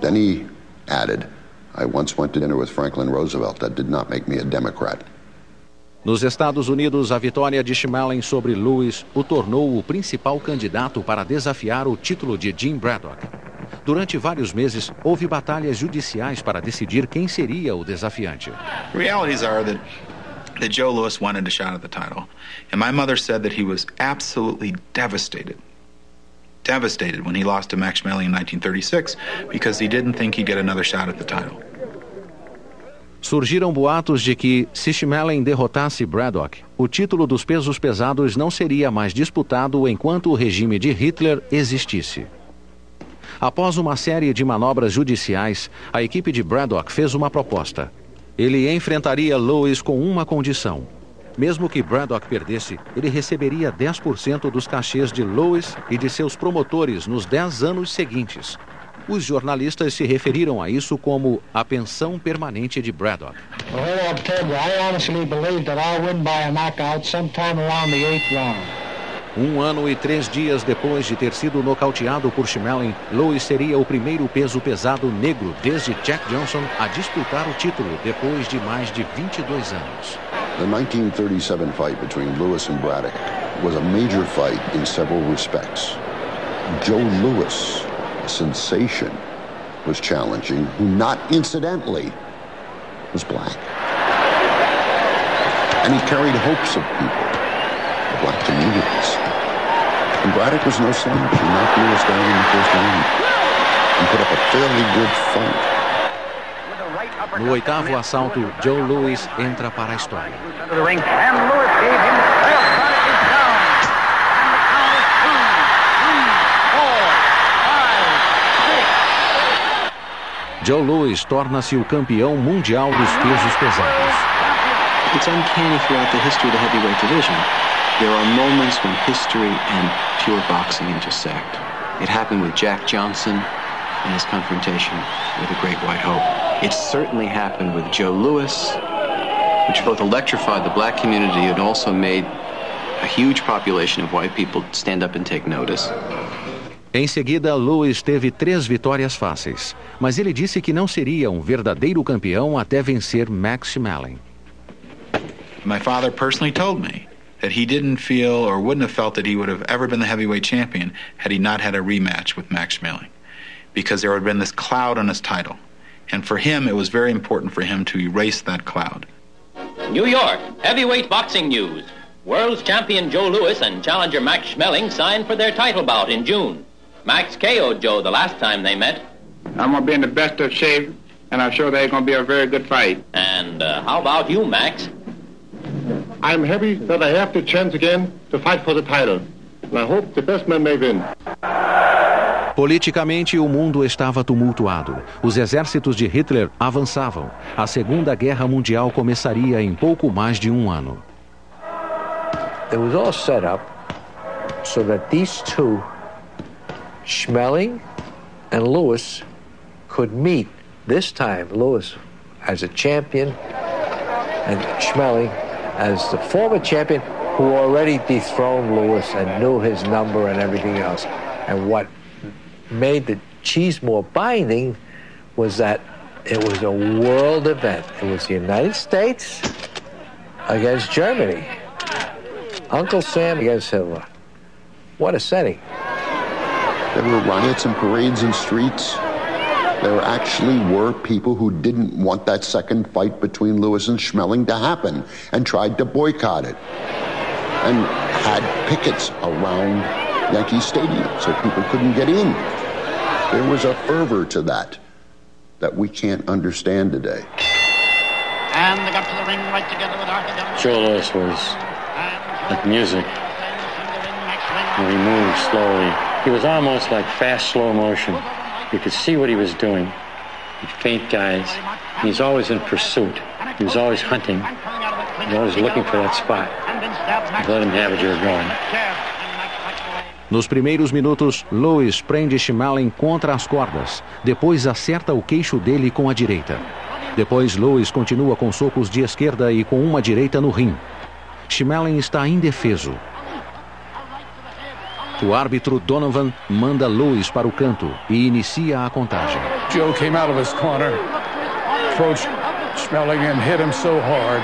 Then he added, I once went to dinner with Franklin Roosevelt. That did not make me a Democrat. Nos Estados Unidos, a vitória de Schmeling sobre Louis o tornou o principal candidato para desafiar o título de Jim Braddock. Durante vários meses, houve batalhas judiciais para decidir quem seria o desafiante. Realities are that Joe Louis wanted a shot at the title. And my mother said that he was absolutely devastated when he lost to Max Schmeling in 1936 because he didn't think he'd get another shot at the title. Surgiram boatos de que, se Schmeling derrotasse Braddock, o título dos pesos pesados não seria mais disputado enquanto o regime de Hitler existisse. Após uma série de manobras judiciais, a equipe de Braddock fez uma proposta. Ele enfrentaria Louis com uma condição. Mesmo que Braddock perdesse, ele receberia 10% dos cachês de Louis e de seus promotores nos 10 anos seguintes. Os jornalistas se referiram a isso como a pensão permanente de Braddock. Well, October, I honestly believe that I'll win by a knockout sometime around the 8th round. 1 ano e 3 dias depois de ter sido nocauteado por Schmeling, Louis seria o primeiro peso pesado negro desde Jack Johnson a disputar o título depois de mais de 22 anos. The 1937 fight between Louis and Braddock was a major fight in several respects. Joe Louis, a sensation, was challenging, who not incidentally was black. And he carried hopes of people, the black communities. And Braddock was no slouch. He knocked Louis down in the first round and put up a fairly good fight. No oitavo assalto, Joe Louis entra para a história. Joe Louis torna-se o campeão mundial dos pesos pesados. It's uncanny throughout the history of the heavyweight division. There are moments when history and pure boxing intersect. It happened with Jack Johnson in his confrontation with the Great White Hope. It certainly happened with Joe Louis, which both electrified the black community and also made a huge population of white people stand up and take notice. Em seguida, Louis teve 3 vitórias fáceis, mas ele disse que não seria um verdadeiro campeão até vencer Max Schmeling. My father personally told me that he didn't feel or wouldn't have felt that he would have ever been the heavyweight champion had he not had a rematch with Max Schmeling, because there had been this cloud on his title. And for him, it was very important for him to erase that cloud. New York, heavyweight boxing news. World champion Joe Louis and challenger Max Schmeling signed for their title bout in June. Max KO'd Joe the last time they met. I'm going to be in the best of shape, and I'm sure there's going to be a very good fight. And how about you, Max? I'm happy that I have the chance again to fight for the title. And I hope the best man may win. Politicamente, o mundo estava tumultuado. Os exércitos de Hitler avançavam. A Segunda Guerra Mundial começaria em pouco mais de um ano. It was all set up so that these two, Schmeling and Louis, could meet. This time, Louis as a champion and Schmeling as the former champion who already dethroned Louis and knew his number and everything else. And what made the cheese more binding was that it was a world event. It was the United States against Germany. Uncle Sam against Hitler. What a setting. There were riots and parades in streets. There actually were people who didn't want that second fight between Louis and Schmeling to happen and tried to boycott it and had pickets around Yankee Stadium so people couldn't get in. There was a fervor to that we can't understand today. And they got to the ring right together with Arthur Dillon. Joe Louis was like music. He moved slowly. He was almost like fast, slow motion. You could see what he was doing. He'd feint guys. He's always in pursuit. He was always hunting. He was always looking for that spot. Let him have it, you're going. Nos primeiros minutos, Louis prende Schmeling contra as cordas. Depois acerta o queixo dele com a direita. Depois, Louis continua com socos de esquerda e com uma direita no rim. Schmeling está indefeso. O árbitro Donovan manda Louis para o canto e inicia a contagem. Joe came out of his corner, approached Schmeling and hit him so hard.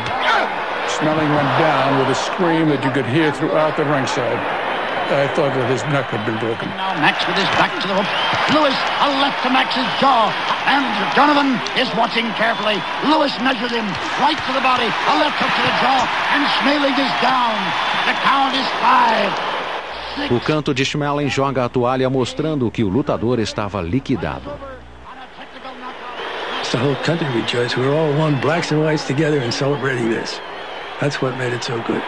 Schmeling went down with a scream that you could hear throughout the ringside. I thought that his neck had been broken. Now Max with his back to the rope. Louis, a left to Max's jaw. And Donovan is watching carefully. Louis measures him right to the body. A left hook to the jaw. And Schmeling is down. The count is 5. O canto de Schmeling joga a toalha mostrando que o lutador estava liquidado. The whole country rejoiced. We were all one, blacks and whites together and celebrating this. That's what made it so good.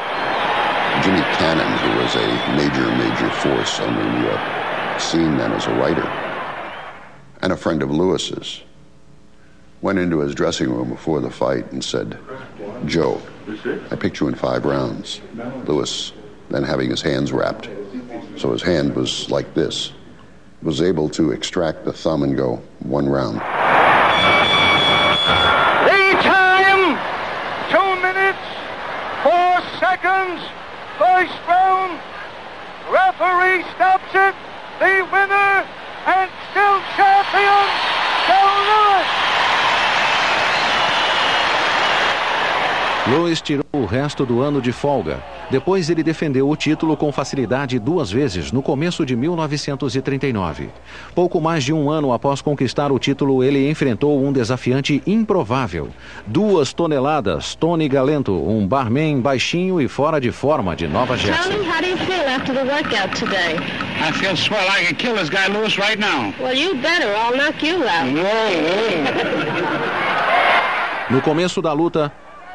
Jimmy Cannon, who was a major force on the New York scene then as a writer, and a friend of Louis's, went into his dressing room before the fight and said, "Joe, I picked you in 5 rounds." Louis then having his hands wrapped. So his hand was like this. Was able to extract the thumb and go 1 round. The time, 2 minutes, 4 seconds, first round. Referee stops it. The winner and still champion, Joe Louis. Louis tirou o resto do ano de folga. Depois ele defendeu o título com facilidade 2 vezes no começo de 1939. Pouco mais de 1 ano após conquistar o título, ele enfrentou um desafiante improvável. 2 toneladas, Tony Galento, um barman baixinho e fora de forma de Nova Jersey. Tony, how do you feel after the workout today? I feel swell. I can kill this guy Louis right now. Well, you better. I'll knock you out. Whoa. No começo da luta,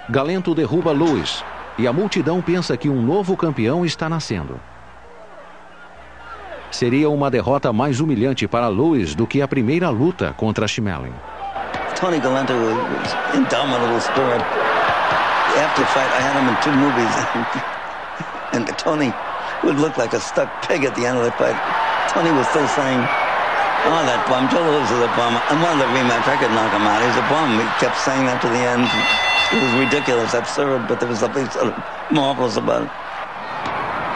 Galento derruba Lewis e a multidão pensa que um novo campeão está nascendo. Seria uma derrota mais humilhante para Lewis do que a primeira luta contra Schmeling. Tony Galento was indomitable spirit. After the fight, I had him in 2 movies, and Tony would look like a stuck pig at the end of the fight. Tony was still saying, "Oh, that bum, Joe Louis is a bum. I wanted a rematch. I could knock him out. He's a bum." He kept saying that to the end. It was ridiculous, absurd, but there was something sort of marvelous about it.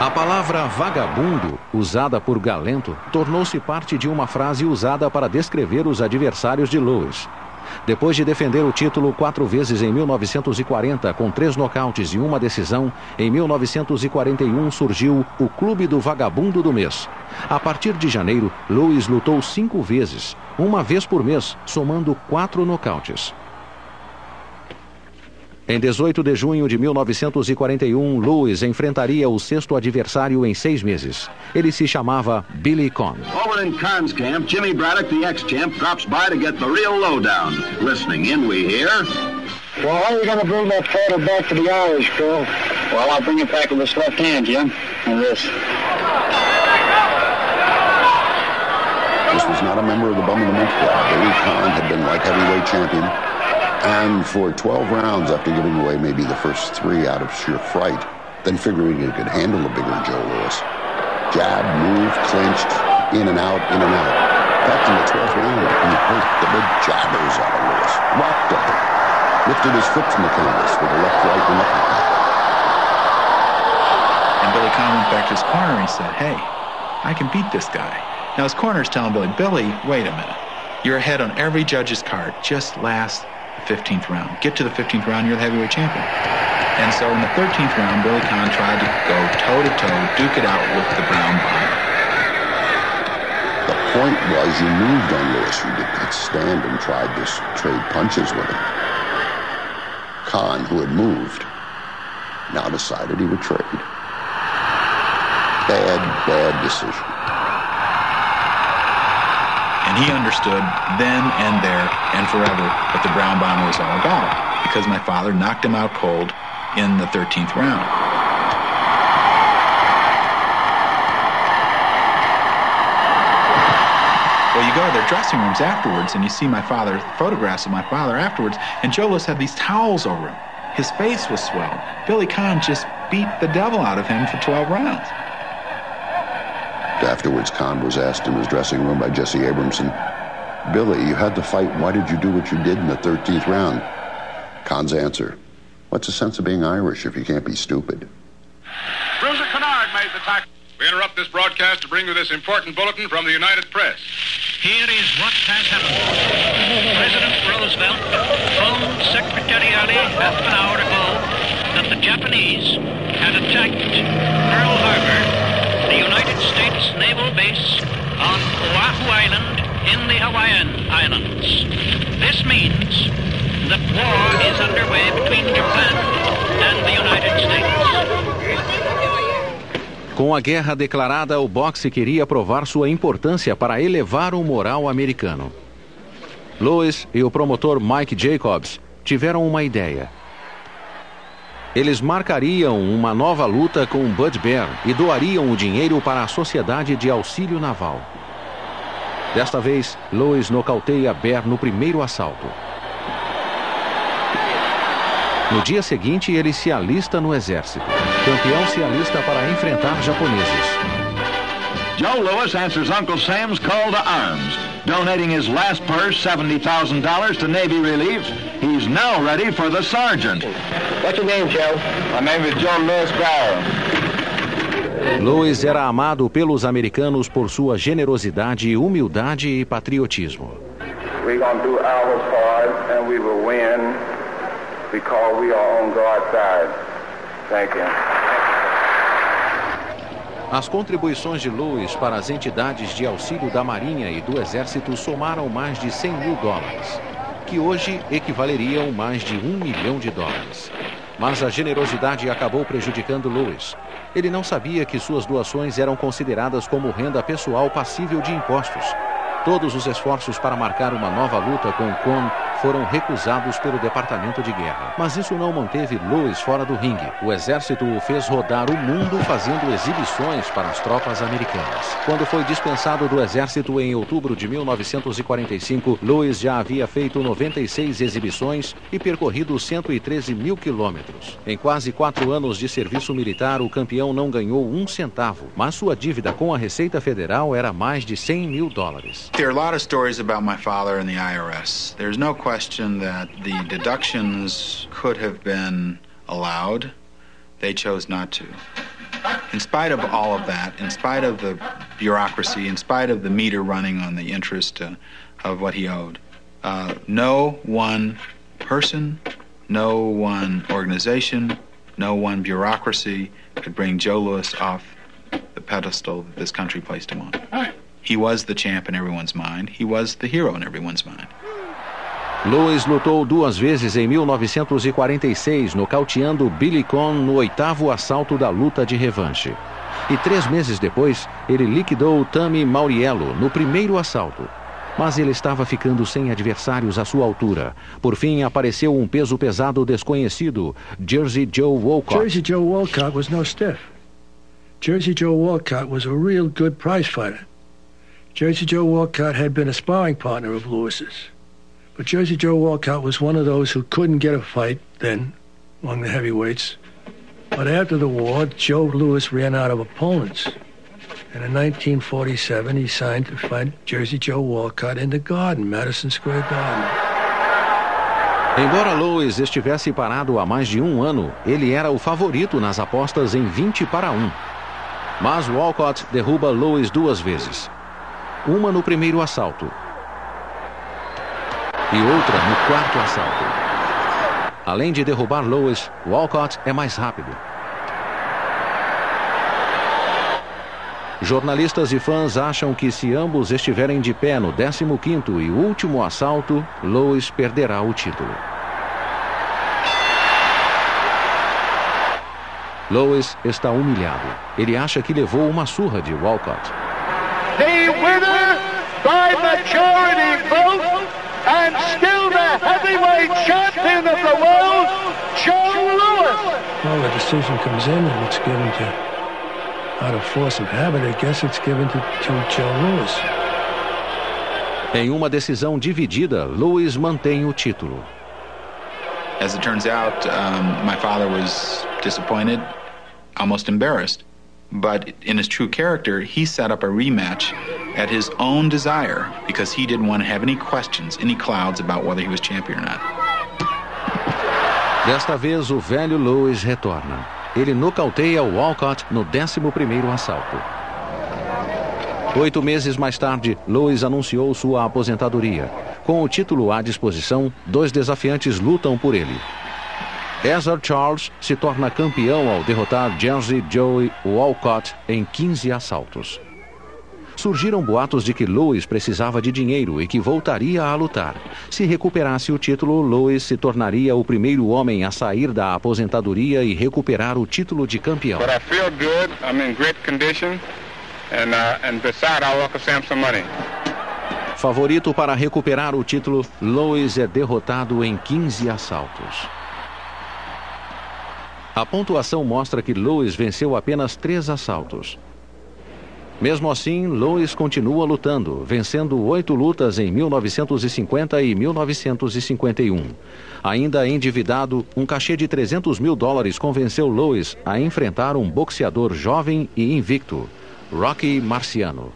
A palavra vagabundo, usada por Galento, tornou-se parte de uma frase usada para descrever os adversários de Lewis. Depois de defender o título 4 vezes em 1940, com 3 nocautes e 1 decisão, em 1941 surgiu o Clube do Vagabundo do Mês. A partir de janeiro, Lewis lutou 5 vezes, 1 vez por mês, somando 4 nocautes. Em 18 de junho de 1941, Lewis enfrentaria o 6º adversário em 6 meses. Ele se chamava Billy Conn. Over in Conn's camp, Jimmy Braddock, the ex-champ, drops by to get the real lowdown. Listening in, we hear... Well, how are you going to bring that fighter back to the Irish, Phil? Well, I'll bring it back with this left hand, Jim. And this. This was not a member of the Bum of the Month Club. Billy Conn had been light heavyweight champion. And for 12 rounds, after giving away maybe the first 3 out of sheer fright, then figuring he could handle a bigger Joe Louis. Jab, move, clinched, in and out, in and out. In fact, in the 12th round, he hurt the big jabbers out of Louis. Rocked him. Lifted his foot from the canvas with a left, right, and left. And Billy Conn went back to his corner and he said, "Hey, I can beat this guy." Now his corner's telling Billy, wait a minute. You're ahead on every judge's card. Just last the 15th round. Get to the 15th round, you're the heavyweight champion. And so in the 13th round, Billy Conn tried to go toe-to-toe, duke it out with the brown bomber. The point was you moved on Louis. You did not stand and tried to trade punches with him. Conn, who had moved, now decided he would trade. Bad decision. And he understood then and there and forever what the brown bomber was all about, because my father knocked him out cold in the 13th round. Well, you go to their dressing rooms afterwards and you see photographs of my father afterwards, and Joe Louis had these towels over him. His face was swelled. Billy Conn just beat the devil out of him for 12 rounds. Afterwards, Conn was asked in his dressing room by Jesse Abramson, "Billy, you had to fight. Why did you do what you did in the 13th round?" Conn's answer, "What's the sense of being Irish if you can't be stupid?" Bruiser Kennard made the tackle. We interrupt this broadcast to bring you this important bulletin from the United Press. Here is what has happened. President Roosevelt phoned Secretary Ali half an hour ago that the Japanese had attacked Pearl Harbor, the United States naval base on Oahu Island in the Hawaiian Islands. This means that war is underway between Japan and the United States. Com a guerra declarada, o boxe queria provar sua importância para elevar o moral americano. Lewis e o promotor Mike Jacobs tiveram uma ideia. Eles marcariam uma nova luta com Bud Bear e doariam o dinheiro para a Sociedade de Auxílio Naval. Desta vez, Lewis nocauteia Bear no primeiro assalto. No dia seguinte, ele se alista no exército. Campeão se alista para enfrentar japoneses. Joe Louis answers Uncle Sam's call to arms, donating his last purse, $70,000, to Navy Relief. He's now ready for the sergeant. What's your name, Joe? My name is Joe Louis Barrow. Lewis era amado pelos americanos por sua generosidade, humildade e patriotismo. We're going to do our part and we will win because we are on God's side. Thank you. As contribuições de Lewis para as entidades de auxílio da Marinha e do Exército somaram mais de $100 mil, que hoje equivaleriam mais de $1 milhão. Mas a generosidade acabou prejudicando Lewis. Ele não sabia que suas doações eram consideradas como renda pessoal passível de impostos. Todos os esforços para marcar uma nova luta com Conn foram recusados pelo Departamento de Guerra. Mas isso não manteve Lewis fora do ringue. O exército o fez rodar o mundo fazendo exibições para as tropas americanas. Quando foi dispensado do exército em outubro de 1945, Lewis já havia feito 96 exibições e percorrido 113 mil quilômetros. Em quase 4 anos de serviço militar, o campeão não ganhou um centavo, mas sua dívida com a Receita Federal era mais de $100 mil. There are a lot of stories about my father and the IRS. There's no question that the deductions could have been allowed. They chose not to. In spite of all of that, in spite of the bureaucracy, in spite of the meter running on the interest of what he owed, no one person, no one organization, no one bureaucracy could bring Joe Louis off the pedestal that this country placed him on. He was the champ in everyone's mind. He was the hero in everyone's mind. Louis lutou 2 vezes em 1946, nocauteando Billy Conn no 8º assalto da luta de revanche. E 3 meses depois, ele liquidou Tommy Mauriello no 1º assalto. Mas ele estava ficando sem adversários à sua altura. Por fim, apareceu um peso pesado desconhecido, Jersey Joe Walcott. Jersey Joe Walcott was no stiff. Jersey Joe Walcott was a real good prize fighter. Jersey Joe Walcott had been a sparring partner of Lewis's. But Jersey Joe Walcott was one of those who couldn't get a fight then among the heavyweights. But after the war, Joe Louis ran out of opponents. And in 1947, he signed to fight Jersey Joe Walcott in the Garden, Madison Square Garden. Embora Louis estivesse parado há mais de 1 ano, ele era o favorito nas apostas em 20-1. Mas Walcott derruba Louis 2 vezes. Uma no 1º assalto e outra no 4º assalto. Além de derrubar Louis, Walcott é mais rápido. Jornalistas e fãs acham que se ambos estiverem de pé no 15º e último assalto, Louis perderá o título. Louis está humilhado. Ele acha que levou uma surra de Walcott. The winner by majority vote and still the heavyweight champion of the world, Joe Louis. Well, the decision comes in and it's given to, out of force of habit, I guess it's given to Joe Louis. Em uma decisão dividida, Louis mantém o título. As it turns out, my father was disappointed, almost embarrassed. But in his true character, he set up a rematch at his own desire because he didn't want to have any questions, any clouds about whether he was champion or not. Desta vez, o velho Louis retorna. Ele nocauteia o Walcott no 11º assalto. 8 meses mais tarde, Louis anunciou sua aposentadoria. Com o título à disposição, 2 desafiantes lutam por ele. Ezra Charles se torna campeão ao derrotar Jersey Joe Walcott em 15 assaltos. Surgiram boatos de que Louis precisava de dinheiro e que voltaria a lutar. Se recuperasse o título, Louis se tornaria o primeiro homem a sair da aposentadoria e recuperar o título de campeão. But I feel good. I'm in great condition. And beside, I'll welcome Sam some money. Favorito para recuperar o título, Louis é derrotado em 15 assaltos. A pontuação mostra que Louis venceu apenas 3 assaltos. Mesmo assim, Louis continua lutando, vencendo 8 lutas em 1950 e 1951. Ainda endividado, um cachê de $300 mil convenceu Louis a enfrentar um boxeador jovem e invicto, Rocky Marciano.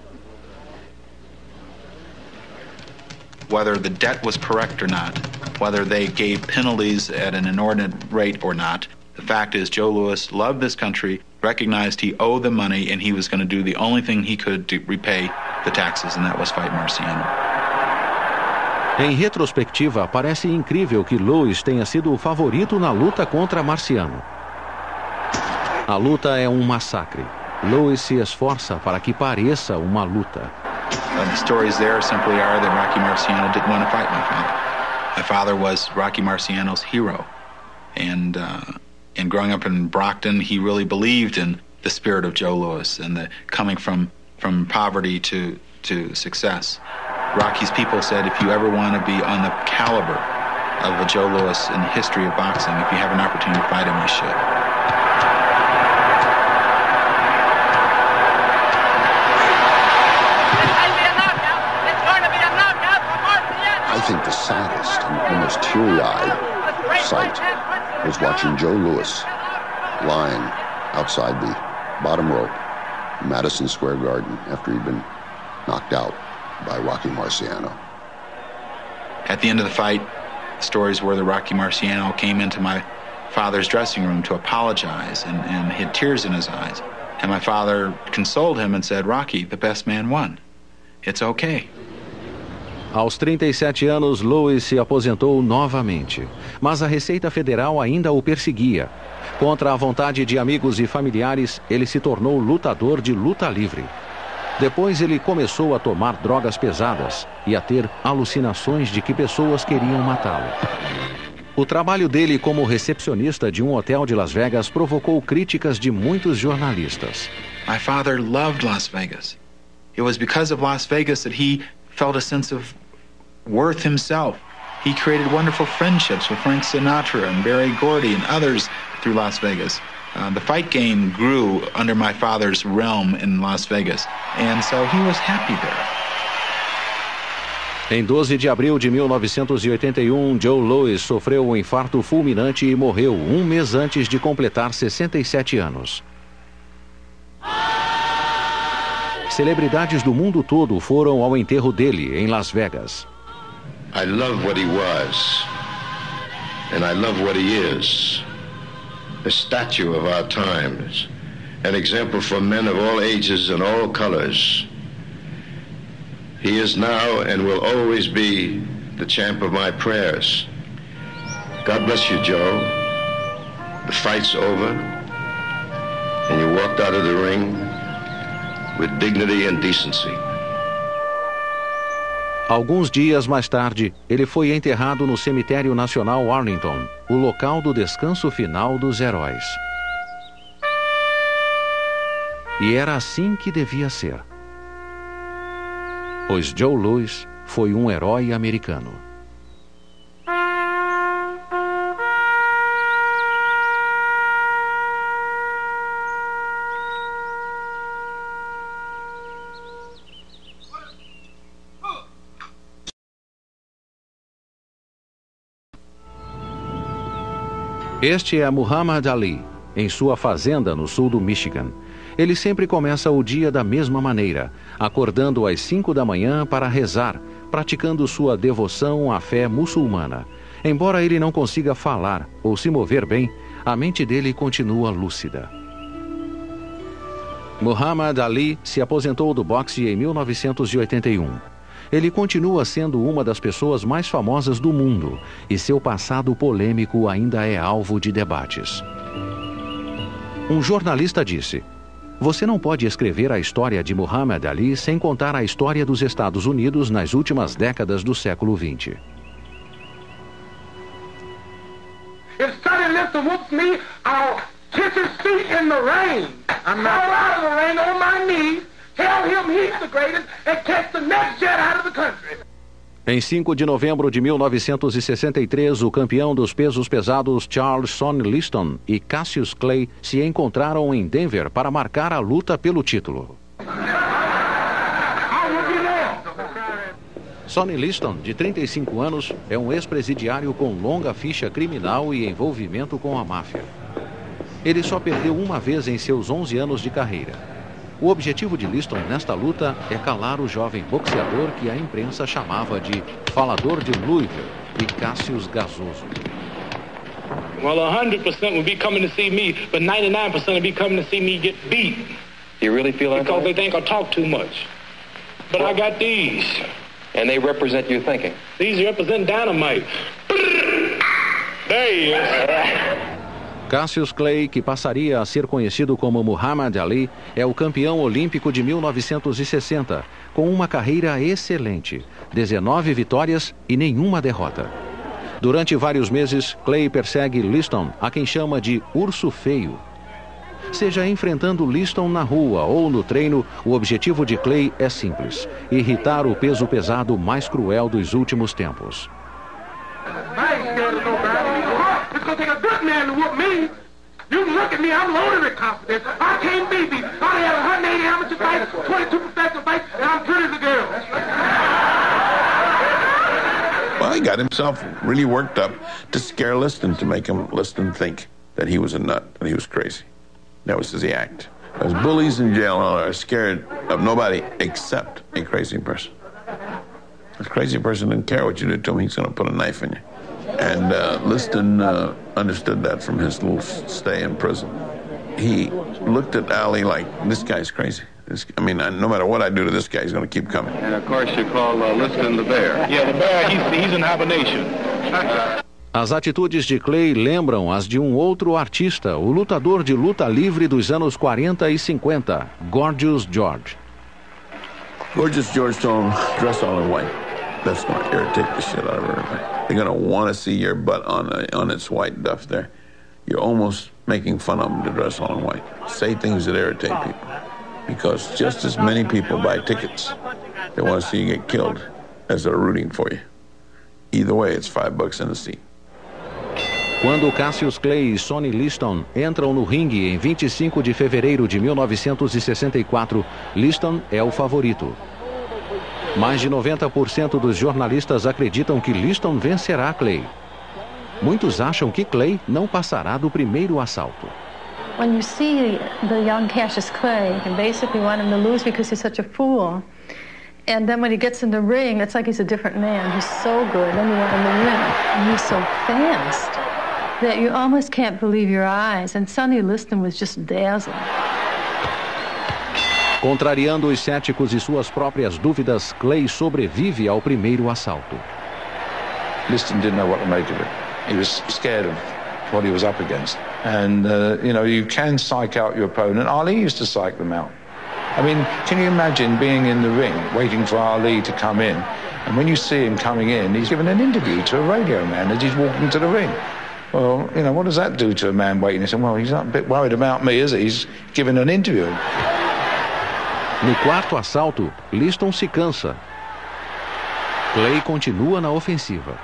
Whether the debt was correct or not, whether they gave penalties at an inordinate rate or not, the fact is Joe Louis loved this country, recognized he owed them money, and he was going to do the only thing he could to repay the taxes, and that was fight Marciano. Em retrospectiva, parece incrível que Louis tenha sido o favorito na luta contra Marciano. A luta é um massacre. Louis se esforça para que pareça uma luta. The stories there simply are that Rocky Marciano didn't want to fight my father. My father was Rocky Marciano's hero, and growing up in Brockton, he really believed in the spirit of Joe Louis and the coming from poverty to success. Rocky's people said, if you ever want to be on the caliber of a Joe Louis in the history of boxing. If you have an opportunity to fight him, you should. I think the saddest and almost teary-eyed sight was watching Joe Louis lying outside the bottom rope in Madison Square Garden after he'd been knocked out by Rocky Marciano. At the end of the fight, the stories were that Rocky Marciano came into my father's dressing room to apologize and he had tears in his eyes. And my father consoled him and said, "Rocky, the best man won. It's okay." Aos 37 anos, Louis se aposentou novamente, mas a Receita Federal ainda o perseguia. Contra a vontade de amigos e familiares, ele se tornou lutador de luta livre. Depois ele começou a tomar drogas pesadas e a ter alucinações de que pessoas queriam matá-lo. O trabalho dele como recepcionista de um hotel de Las Vegas provocou críticas de muitos jornalistas. My father loved Las Vegas. It was because of Las Vegas that he felt a sense of worth himself. He created wonderful friendships with Frank Sinatra and Barry Gordy and others through Las Vegas. The fight game grew under my father's realm in Las Vegas, and so he was happy there. Em 12 de abril de 1981, Joe Louis sofreu um infarto fulminante e morreu um mês antes de completar 67 anos. Celebridades do mundo todo foram ao enterro dele em Las Vegas. I love what he was, and I love what he is. A statue of our times, an example for men of all ages and all colors. He is now and will always be the champ of my prayers. God bless you, Joe. The fight's over, and you walked out of the ring with dignity and decency. Alguns dias mais tarde, ele foi enterrado no Cemitério Nacional Arlington, o local do descanso final dos heróis. E era assim que devia ser. Pois Joe Louis foi um herói americano. Este é Muhammad Ali, em sua fazenda no sul do Michigan. Ele sempre começa o dia da mesma maneira, acordando às 5 da manhã para rezar, praticando sua devoção à fé muçulmana. Embora ele não consiga falar ou se mover bem, a mente dele continua lúcida. Muhammad Ali se aposentou do boxe em 1981. Ele continua sendo uma das pessoas mais famosas do mundo e seu passado polêmico ainda é alvo de debates. Um jornalista disse: "Você não pode escrever a história de Muhammad Ali sem contar a história dos Estados Unidos nas últimas décadas do século XX." If Sonny Liston whoops me, I'll kiss his feet in the rain. I'm not out of the rain on my knees. Tell him he's the greatest and catch the next jet out of the country. Em 5 de novembro de 1963, o campeão dos pesos pesados Charles Sonny Liston e Cassius Clay se encontraram em Denver para marcar a luta pelo título. Sonny Liston, de 35 anos, é um ex-presidiário com longa ficha criminal e envolvimento com a máfia. Ele só perdeu uma vez em seus 11 anos de carreira. O objetivo de Liston nesta luta é calar o jovem boxeador que a imprensa chamava de falador de Louisville e Cassius Gasoso. Well, 100% will be coming to see me, but 99% will be coming to see me get beat. You really feel that? Because they think I talk too much. But I got these. And they represent your thinking? These represent dynamite. There he is. Cassius Clay, que passaria a ser conhecido como Muhammad Ali, é o campeão olímpico de 1960, com uma carreira excelente, 19 vitórias e nenhuma derrota. Durante vários meses, Clay persegue Liston, a quem chama de Urso Feio. Seja enfrentando Liston na rua ou no treino, o objetivo de Clay é simples: irritar o peso pesado mais cruel dos últimos tempos. gonna take a good man to whoop me. You can look at me, I'm loaded with confidence. I can't be beat. I have 180 amateur fights, 22 professional fights, and I'm pretty as a girl. Well, he got himself really worked up to scare Liston, to make him Liston think that he was a nut, that he was crazy. That was his act. Those bullies in jail are scared of nobody except a crazy person. A crazy person doesn't care what you do to him, he's going to put a knife in you. And Liston understood that from his little stay in prison. He looked at Ali like, this guy's crazy. No matter what I do to this guy, he's going to keep coming. And of course you call Liston the bear. Yeah, the bear, he's in hibernation. As atitudes de Clay lembram as de um outro artista, o lutador de luta livre dos anos 40 e 50, Gorgeous George. Gorgeous George told him, dress all in white. That's going to irritate the shit out of everybody. They're going to want to see your butt on its white duff there. You're almost making fun of them to dress all in white. Say things that irritate people. Because just as many people buy tickets, they want to see you get killed as they're rooting for you. Either way, it's $5 in a seat. Quando Cassius Clay e Sonny Liston entram no ringue em 25 de fevereiro de 1964, Liston é o favorito. Mais de 90% dos jornalistas acreditam que Liston vencerá Clay. Muitos acham que Clay não passará do primeiro assalto. When you see the young Cassius Clay, you basically want him to lose because he's such a fool. And then when he gets in the ring, it's like he's a different man. He's so good. Then you want him to win. And he's so fast that you almost can't believe your eyes. And Sonny Liston was just dazzling. Contrariando os céticos e suas próprias dúvidas, Clay sobrevive ao primeiro assalto. Liston didn't know what to make of it. He was scared of what he was up against. And, you can psych out your opponent. Ali used to psych them out. I mean, can you imagine being in the ring, waiting for Ali to come in, and when you see him coming in, he's giving an interview to a radio man as he's walking to the ring. Well, what does that do to a man waiting? He said, well, he's not a bit worried about me, is he? He's giving an interview. No quarto assalto, Liston se cansa. Clay continua na ofensiva.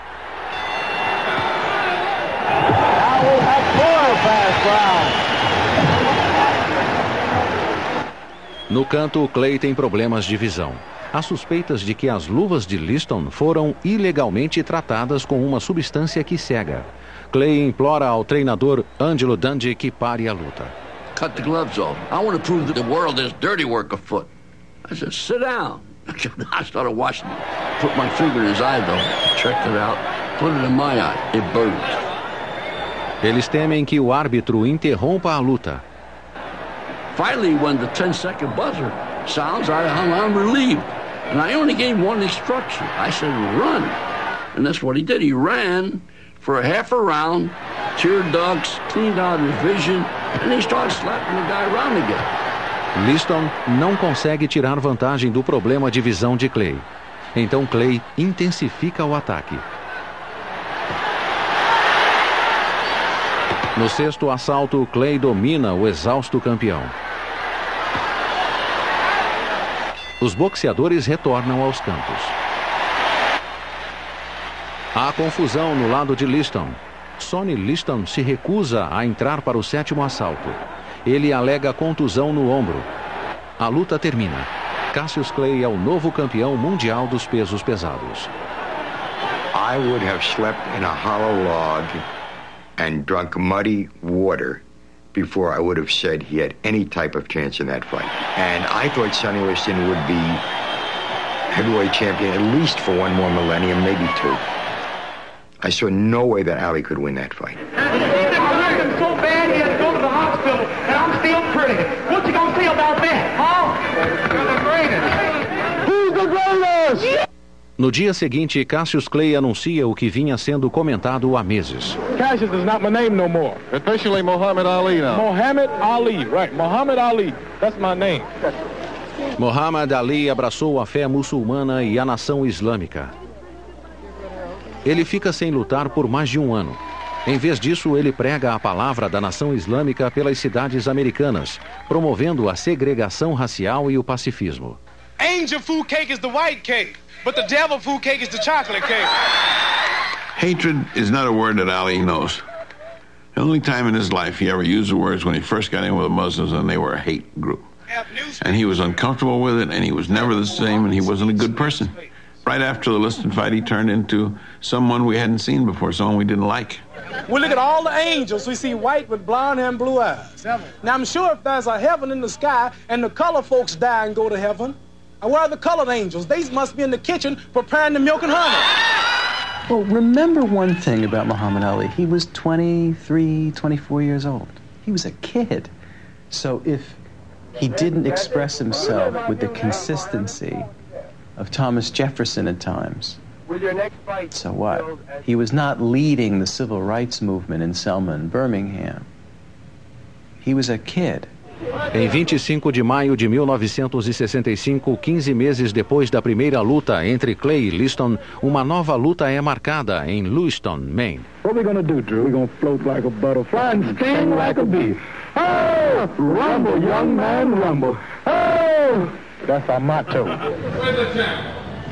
No canto, Clay tem problemas de visão. Há suspeitas de que as luvas de Liston foram ilegalmente tratadas com uma substância que cega. Clay implora ao treinador Angelo Dundee que pare a luta. Cut the gloves off. I want to prove to the world there's dirty work afoot. I said, sit down. I started washing it. Put my finger in his eye, though. Checked it out. Put it in my eye. It burns. Eles temem que o árbitro interrompa a luta. Finally, when the 10-second buzzer sounds, I hung on relieved. And I only gave one instruction. I said, run. And that's what he did. He ran for a half a round, tear ducts, cleaned out his vision, and he started slapping the guy around again. Liston não consegue tirar vantagem do problema de visão de Clay. Então Clay intensifica o ataque. No sexto assalto, Clay domina o exausto campeão. Os boxeadores retornam aos campos. Há confusão no lado de Liston. Sonny Liston se recusa a entrar para o sétimo assalto. Ele alega contusão no ombro. A luta termina. Cassius Clay é o novo campeão mundial dos pesos pesados. I would have slept in a hollow log and drunk muddy water before I would have said he had any type of chance in that fight. And I thought Sonny Liston would be heavyweight champion at least for one more millennium, maybe two. I saw no way that Ali could win that fight. I hurt him so bad he had to go to the hospital, and I'm still pretty. What you gonna say about that, huh? You're the greatest. Who's the greatest? No dia seguinte, Cassius Clay anuncia o que vinha sendo comentado há meses. Cassius is not my name no more. Officially Muhammad Ali now. Muhammad Ali, right. Muhammad Ali. That's my name. Muhammad Ali abraçou a fé muçulmana e a nação islâmica. Ele fica sem lutar por mais de um ano. Em vez disso, ele prega a palavra da nação islâmica pelas cidades americanas, promovendo a segregação racial e o pacifismo. Angel food cake is the white cake, but the devil food cake is the chocolate cake. Hatred is not a word that Ali knows. The only time in his life he ever used the words when he first got in with the Muslims, and they were a hate group. And he was uncomfortable with it, and he was never the same, and he wasn't a good person. Right after the Liston fight, he turned into someone we hadn't seen before, someone we didn't like. We look at all the angels. We see white with blonde hair and blue eyes. Now, I'm sure if there's a heaven in the sky and the color folks die and go to heaven, and where are the colored angels? They must be in the kitchen preparing the milk and honey. Well, remember one thing about Muhammad Ali. He was 23, 24 years old. He was a kid. So if he didn't express himself with the consistency of Thomas Jefferson at times, so what? He was not leading the civil rights movement in Selma and Birmingham. He was a kid. Em 25 de maio de 1965, 15 meses depois da primeira luta entre Clay e Liston, uma nova luta é marcada em Lewiston, Maine. What we gonna do, Drew? We're gonna float like a butterfly and sting like a bee. Oh, rumble, young man, rumble. Oh, that's our motto.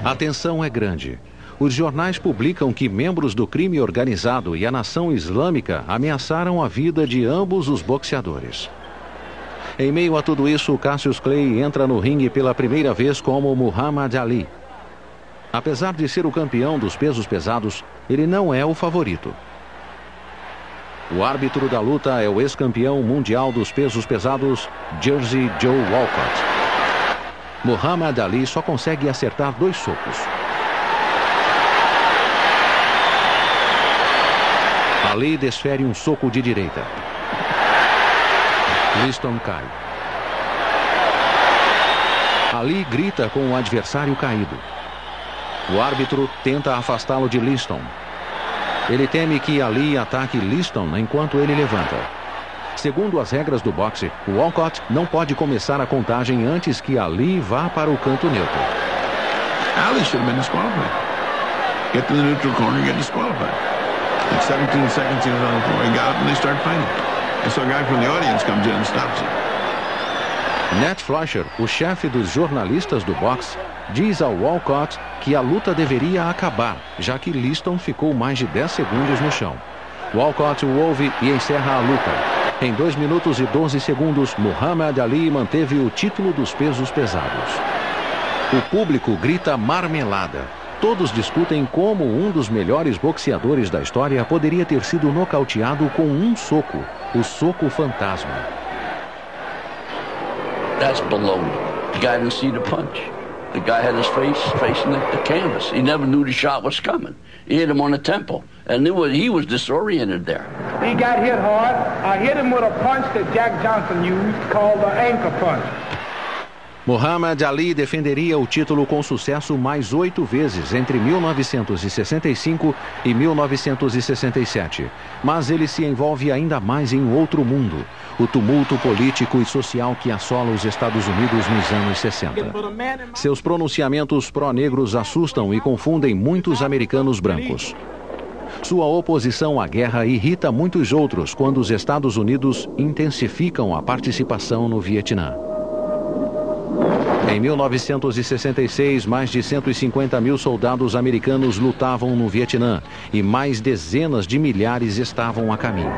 A tensão é grande. Os jornais publicam que membros do crime organizado e a nação islâmica ameaçaram a vida de ambos os boxeadores. Em meio a tudo isso, Cassius Clay entra no ringue pela primeira vez como Muhammad Ali. Apesar de ser o campeão dos pesos pesados, ele não é o favorito. O árbitro da luta é o ex-campeão mundial dos pesos pesados, Jersey Joe Walcott. Muhammad Ali só consegue acertar 2 socos. Ali desfere um soco de direita. Liston cai. Ali grita com o adversário caído. O árbitro tenta afastá-lo de Liston. Ele teme que Ali ataque Liston enquanto ele levanta. Segundo as regras do boxe, Walcott não pode começar a contagem antes que Ali vá para o canto neutro. Ali should have been disqualified. Get to the neutral corner, get disqualified. At 17 seconds he was on the floor. He got up and they started fighting. And so a guy from the audience comes in and stops it. Nat Fleischer, o chefe dos jornalistas do boxe, diz ao Walcott que a luta deveria acabar, já que Liston ficou mais de 10 segundos no chão. Walcott o ouve e encerra a luta. Em 2 minutos e 12 segundos, Muhammad Ali manteve o título dos pesos pesados. O público grita marmelada. Todos discutem como um dos melhores boxeadores da história poderia ter sido nocauteado com um soco, o soco fantasma. That's baloney. The guy didn't see the punch. The guy had his face facing the canvas. He never knew the shot was coming. He hit him on the temple, and he was disoriented there. He got hit hard. I hit him with a punch that Jack Johnson used called the anchor punch. Muhammad Ali defenderia o título com sucesso mais 8 vezes entre 1965 e 1967. Mas ele se envolve ainda mais em outro mundo, o tumulto político e social que assola os Estados Unidos nos anos 60. Seus pronunciamentos pró-negros assustam e confundem muitos americanos brancos. Sua oposição à guerra irrita muitos outros quando os Estados Unidos intensificam a participação no Vietnã. Em 1966, mais de 150 mil soldados americanos lutavam no Vietnã e mais dezenas de milhares estavam a caminho.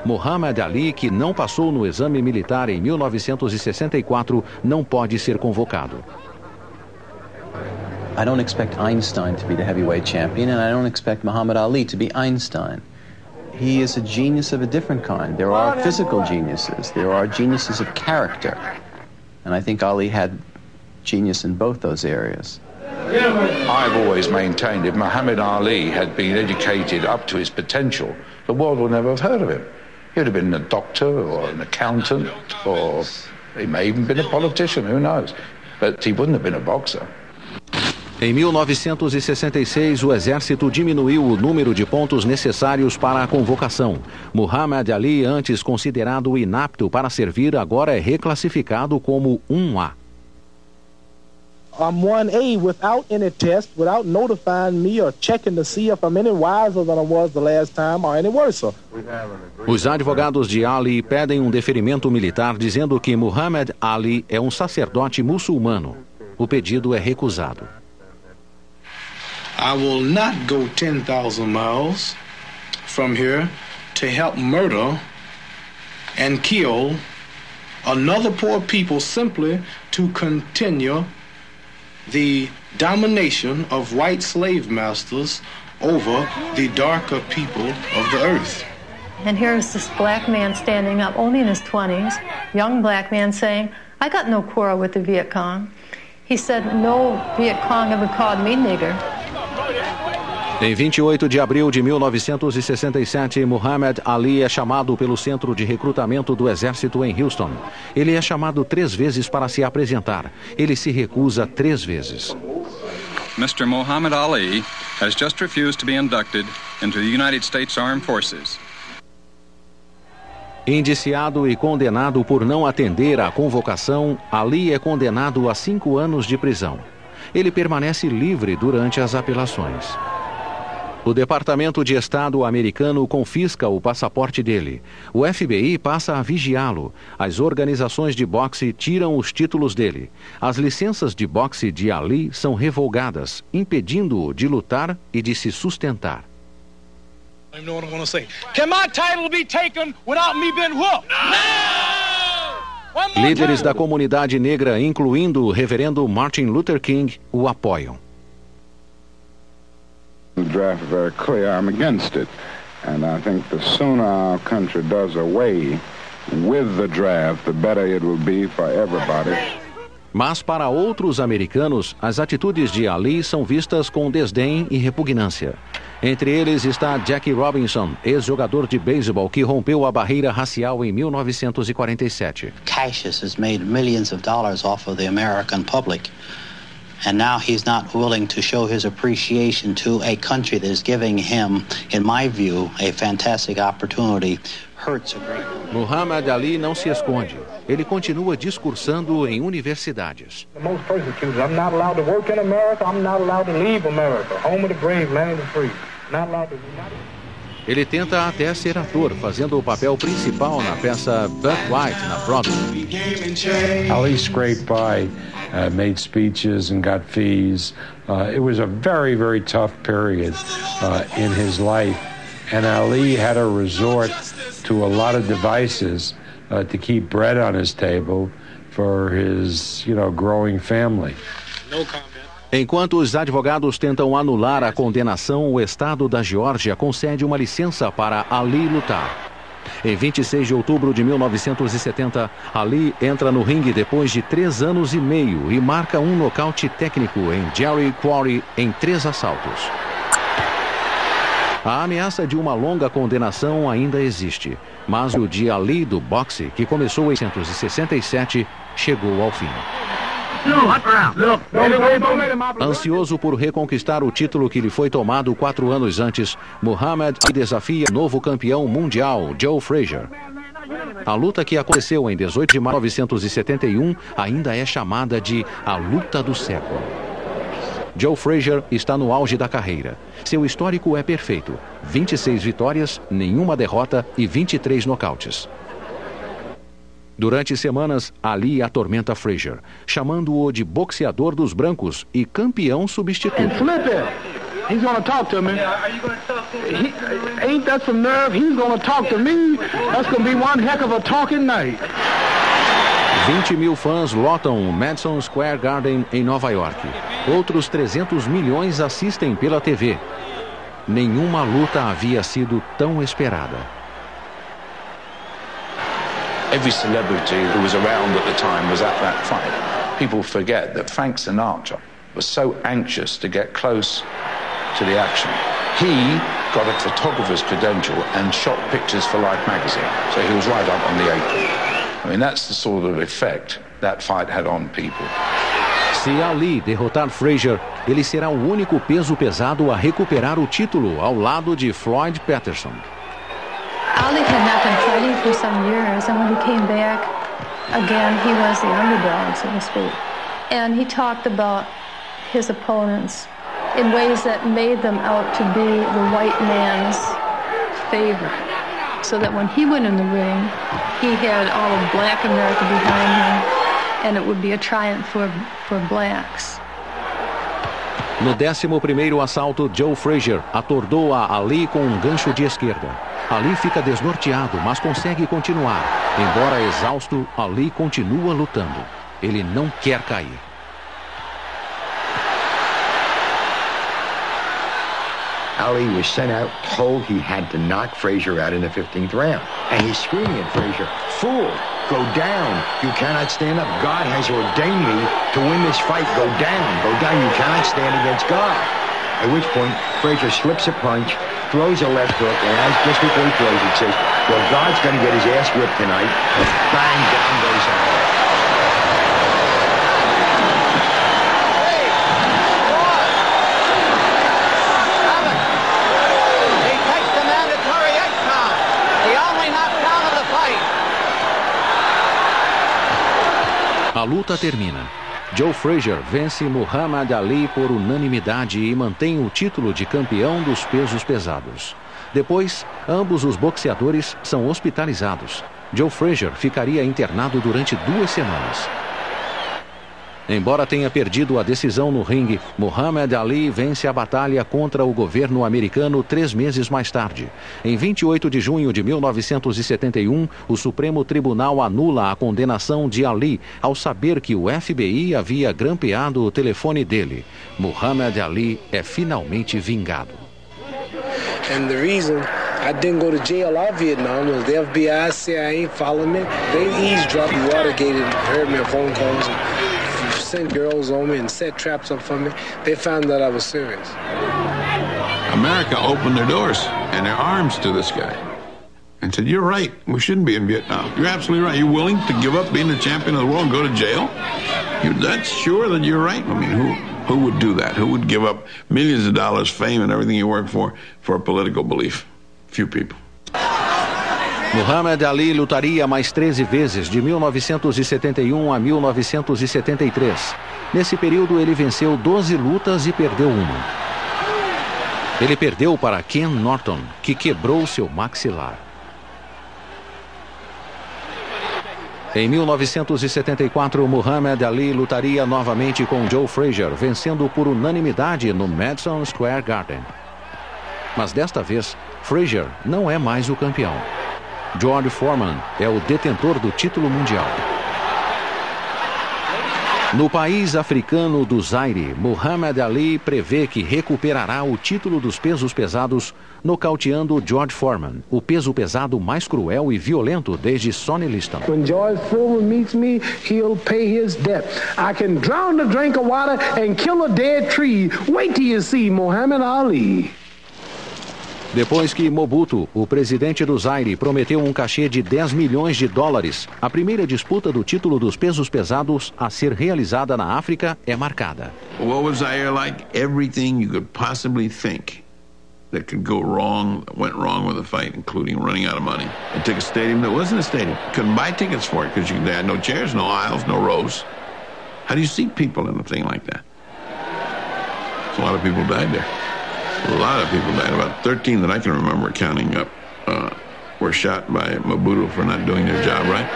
Muhammad Ali, que não passou no exame militar em 1964, não pode ser convocado. I don't expect Einstein to be the heavyweight champion, and I don't expect Muhammad Ali to be Einstein. He is a genius of a different kind. There are physical geniuses. There are geniuses of character. And I think Ali had genius in both those areas. I've always maintained if Muhammad Ali had been educated up to his potential, the world would never have heard of him. He would have been a doctor or an accountant, or he may even been a politician, who knows? But he wouldn't have been a boxer. Em 1966, o exército diminuiu o número de pontos necessários para a convocação. Muhammad Ali, antes considerado inapto para servir, agora é reclassificado como 1A. I'm 1A without any test, without notifying me or checking to see if I'm any wiser than I was the last time or any worse. Os advogados de Ali pedem um deferimento militar dizendo que Muhammad Ali é um sacerdote muçulmano. O pedido é recusado. I will not go 10,000 miles from here to help murder and kill another poor people simply to continue the domination of white slave masters over the darker people of the earth. And here's this black man standing up, only in his 20s, young black man saying, I got no quarrel with the Viet Cong. He said, no Viet Cong ever called me nigger. Em 28 de abril de 1967, Muhammad Ali é chamado pelo Centro de Recrutamento do Exército em Houston. Ele é chamado 3 vezes para se apresentar. Ele se recusa 3 vezes. Mr. Muhammad Ali has just refused to be inducted into the United States Armed Forces. Indiciado e condenado por não atender à convocação, Ali é condenado a 5 anos de prisão. Ele permanece livre durante as apelações. O Departamento de Estado americano confisca o passaporte dele. O FBI passa a vigiá-lo. As organizações de boxe tiram os títulos dele. As licenças de boxe de Ali são revogadas, impedindo-o de lutar e de se sustentar. I know what I'm going to say. Can my title be taken without me being whooped? No! Líderes da comunidade negra, incluindo o reverendo Martin Luther King, o apoiam. The draft is very clear. I'm against it. And I think the sooner our country does away with the draft, the better it will be for everybody. Mas para outros americanos, as atitudes de Ali são vistas com desdém e repugnância. Entre eles está Jackie Robinson, ex-jogador de beisebol que rompeu a barreira racial em 1947. Cassius has made millions of dollars off of the American public. And now he's not willing to show his appreciation to a country that is giving him, in my view, a fantastic opportunity. Hurts a great deal. Muhammad Ali não se esconde. Ele continua discursando em universidades. The most persecuted. I'm not allowed to work in America. I'm not allowed to leave America. Home of the brave, land of the free. Not allowed to. Ele tenta até ser ator, fazendo o papel principal na peça Buck White, na Broadway. Ali scraped by, made speeches and got fees. It was a very, very tough period in his life. And Ali had to resort to a lot of devices to keep bread on his table for his, growing family. No comment. Enquanto os advogados tentam anular a condenação, o estado da Geórgia concede uma licença para Ali lutar. Em 26 de outubro de 1970, Ali entra no ringue depois de 3 anos e meio e marca um nocaute técnico em Jerry Quarry em 3 assaltos. A ameaça de uma longa condenação ainda existe, mas o de Ali do boxe, que começou em 1967, chegou ao fim. Ansioso por reconquistar o título que lhe foi tomado 4 anos antes, Muhammad desafia o novo campeão mundial, Joe Frazier. A luta que aconteceu em 18 de março de 1971 ainda é chamada de a luta do século. Joe Frazier está no auge da carreira. Seu histórico é perfeito: 26 vitórias, nenhuma derrota e 23 nocautes. Durante semanas, Ali atormenta Frazier, chamando-o de boxeador dos brancos e campeão substituto. He's going to talk to me. Ain't that some nerve? He's going to talk to me. That's going to be one heck of a talking night. 20 mil fãs lotam o Madison Square Garden em Nova York. Outros 300 milhões assistem pela TV. Nenhuma luta havia sido tão esperada. Every celebrity who was around at the time was at that fight. People forget that Frank Sinatra was so anxious to get close to the action. He got a photographer's credential and shot pictures for Life magazine. So he was right up on the apron. I mean, that's the sort of effect that fight had on people. Se Ali derrotar Frazier, ele será o único peso pesado a recuperar o título ao lado de Floyd Patterson. Ali had not been fighting for some years, and when he came back, again, he was the underdog, so to speak. And he talked about his opponents in ways that made them out to be the white man's favorite. So that when he went in the ring, he had all of black America behind him, and it would be a triumph for blacks. No 11º assalto, Joe Frazier atordou a Ali com um gancho de esquerda. Ali fica desnorteado, mas consegue continuar. Embora exausto, Ali continua lutando. Ele não quer cair. Ali was sent out, told he had to knock Frazier out in the 15th round. And he's screaming at Frazier, "Fool, go down. You cannot stand up. God has ordained me to win this fight. Go down. Go down. You cannot stand against God." At which point, Frazier slips a punch, throws a left hook, and just before he throws it, says, "Well, God's going to get his ass whipped tonight." And bang, down goes Ali. He takes the mandatory 8 count. The only knockdown of the fight. A luta termina. Joe Frazier vence Muhammad Ali por unanimidade e mantém o título de campeão dos pesos pesados. Depois, ambos os boxeadores são hospitalizados. Joe Frazier ficaria internado durante 2 semanas. Embora tenha perdido a decisão no ringue, Muhammad Ali vence a batalha contra o governo americano 3 meses mais tarde. Em 28 de junho de 1971, o Supremo Tribunal anula a condenação de Ali ao saber que o FBI havia grampeado o telefone dele. Muhammad Ali é finalmente vingado. And the reason I didn't go to jail out Vietnam was the FBI, CIA followed me. They eavesdropped, Watergate, and heard me on phone calls. Sent girls on me and set traps up for me. They found that I was serious. America opened their doors and their arms to this guy and said, "You're right. We shouldn't be in Vietnam. You're absolutely right. You're willing to give up being the champion of the world and go to jail? That's sure that you're right." I mean, who would do that? Who would give up millions of dollars, fame, and everything you work for a political belief? Few people. Muhammad Ali lutaria mais 13 vezes, de 1971 a 1973. Nesse período, ele venceu 12 lutas e perdeu uma. Ele perdeu para Ken Norton, que quebrou seu maxilar. Em 1974, Muhammad Ali lutaria novamente com Joe Frazier, vencendo por unanimidade no Madison Square Garden. Mas desta vez, Frazier não é mais o campeão. George Foreman é o detentor do título mundial. No país africano do Zaire, Muhammad Ali prevê que recuperará o título dos pesos pesados, nocauteando George Foreman, o peso pesado mais cruel e violento desde Sonny Liston. When George Foreman meets me, he'll pay his debt. I can drown a drink of water and kill a dead tree. Wait till you see Muhammad Ali. Depois que Mobutu, o presidente do Zaire, prometeu um cachê de 10 milhões de dólares, a primeira disputa do título dos pesos pesados a ser realizada na África é marcada. What was Zaire like? Everything you could possibly think that could go wrong, went wrong with the fight, including running out of money. They took a stadium that wasn't a stadium. Couldn't buy tickets for it because they had no chairs, no aisles, no rows. How do you seat people in a thing like that? So a lot of people died there. A lot of people died. About 13 that I can remember counting up were shot by Mobutu for not doing their job right.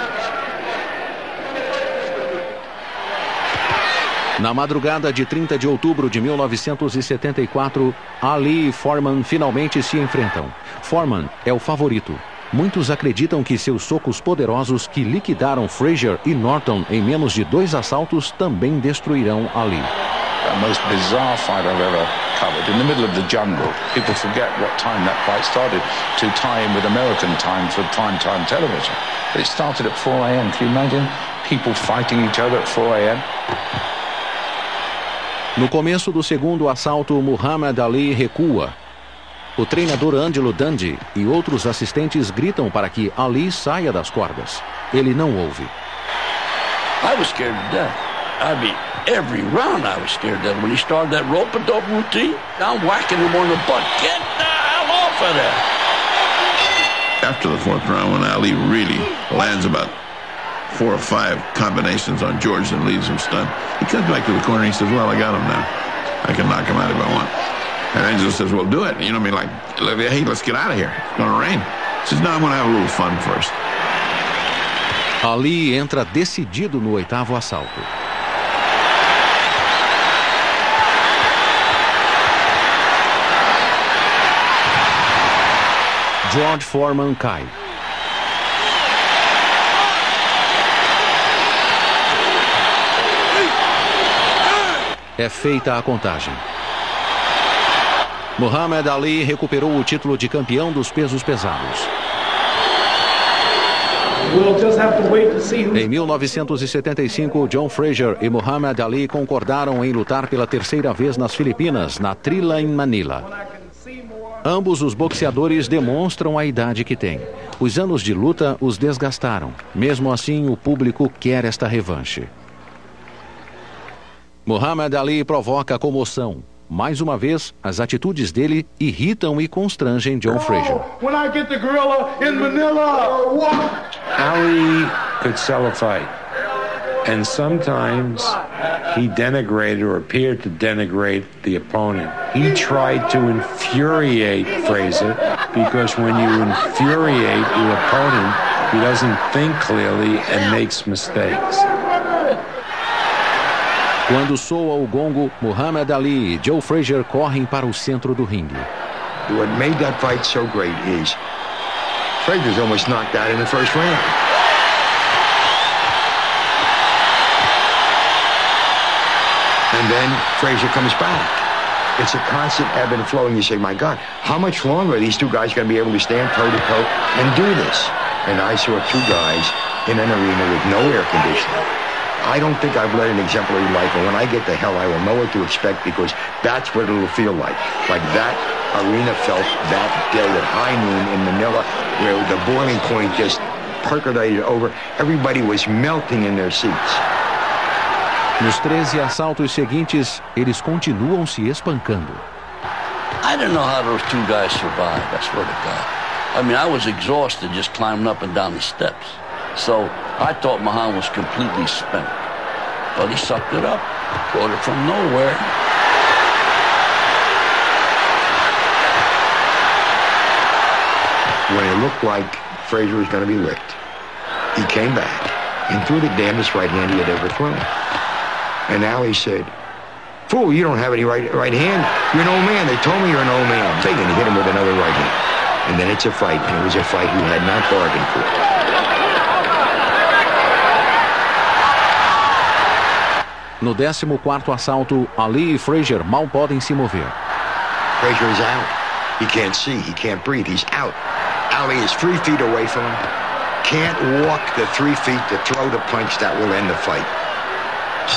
Na madrugada de 30 de outubro de 1974, Ali e Foreman finalmente se enfrentam. Foreman é o favorito. Muitos acreditam que seus socos poderosos que liquidaram Frazier e Norton em menos de 2 assaltos também destruirão Ali. The most bizarre fight I've ever covered, in the middle of the jungle. People forget what time that fight started to tie in with American time for prime-time television. But it started at 4 a.m. Can you imagine people fighting each other at 4 a.m.? No começo do segundo assalto, Muhammad Ali recua. O treinador Angelo Dundee e outros assistentes gritam para que Ali saia das cordas. Ele não ouve. I was scared to death. I mean, every round I was scared to death. When he started that rope-a-dope routine, I'm whacking him on the butt. Get the hell off of there! After the 4th round, when Ali really lands about 4 or 5 combinations on George and leaves him stunned, he comes back to the corner and he says, "Well, I got him now. I can knock him out if I want." And Angelo says, "Well, do it." You know what I mean? Like, "Hey, let's get out of here. It's going to rain." He says, "No, I'm going to have a little fun first." Ali entra decidido no 8º assalto. George Foreman cai. É feita a contagem. Muhammad Ali recuperou o título de campeão dos pesos pesados. Em 1975, John Frazier e Muhammad Ali concordaram em lutar pela terceira vez nas Filipinas, na Trilla em Manila. Ambos os boxeadores demonstram a idade que têm. Os anos de luta os desgastaram. Mesmo assim, o público quer esta revanche. Muhammad Ali provoca comoção. Mais uma vez, as atitudes dele irritam e constrangem John Frazier. When I get the gorilla in Manila. Ali could sell a fight. And sometimes he denigrated or appeared to denigrate the opponent. He tried to infuriate Frazier because when you infuriate your opponent, he doesn't think clearly and makes mistakes. Quando soa o gongo, Muhammad Ali e Joe Frazier correm para o centro do ringue. What made that fight so great is Frazier's almost knocked out in the first round. And then Frazier comes back. It's a constant ebb and flow, and you say, my God, how much longer are these two guys going to be able to stand toe-to-toe and do this? And I saw two guys in an arena with no air conditioning. I don't think I've led an exemplary life, and when I get to hell, I will know what to expect, because that's what it'll feel like. Like that arena felt that day at high noon in Manila, where the boiling point just percolated over. Everybody was melting in their seats. Nos 13 assaltos seguintes, eles continuam se espancando. I don't know how those two guys survived, I swear to God. I mean, I was exhausted just climbing up and down the steps. So I thought Muhammad was completely spent. But he sucked it up, brought it from nowhere. When it looked like Frazier was going to be licked, he came back and threw the damnedest right hand he had ever thrown. And Ali said, fool, you don't have any right hand. You're an old man. They told me you're an old man. They're going to hit him with another right hand. And then it's a fight, and it was a fight he had not bargained for. No 14º assalto, Ali e Frazier mal podem se mover. Frazier is out. He can't see. He can't breathe. He's out. Ali is 3 feet away from him. Can't walk the 3 feet to throw the punch that will end the fight.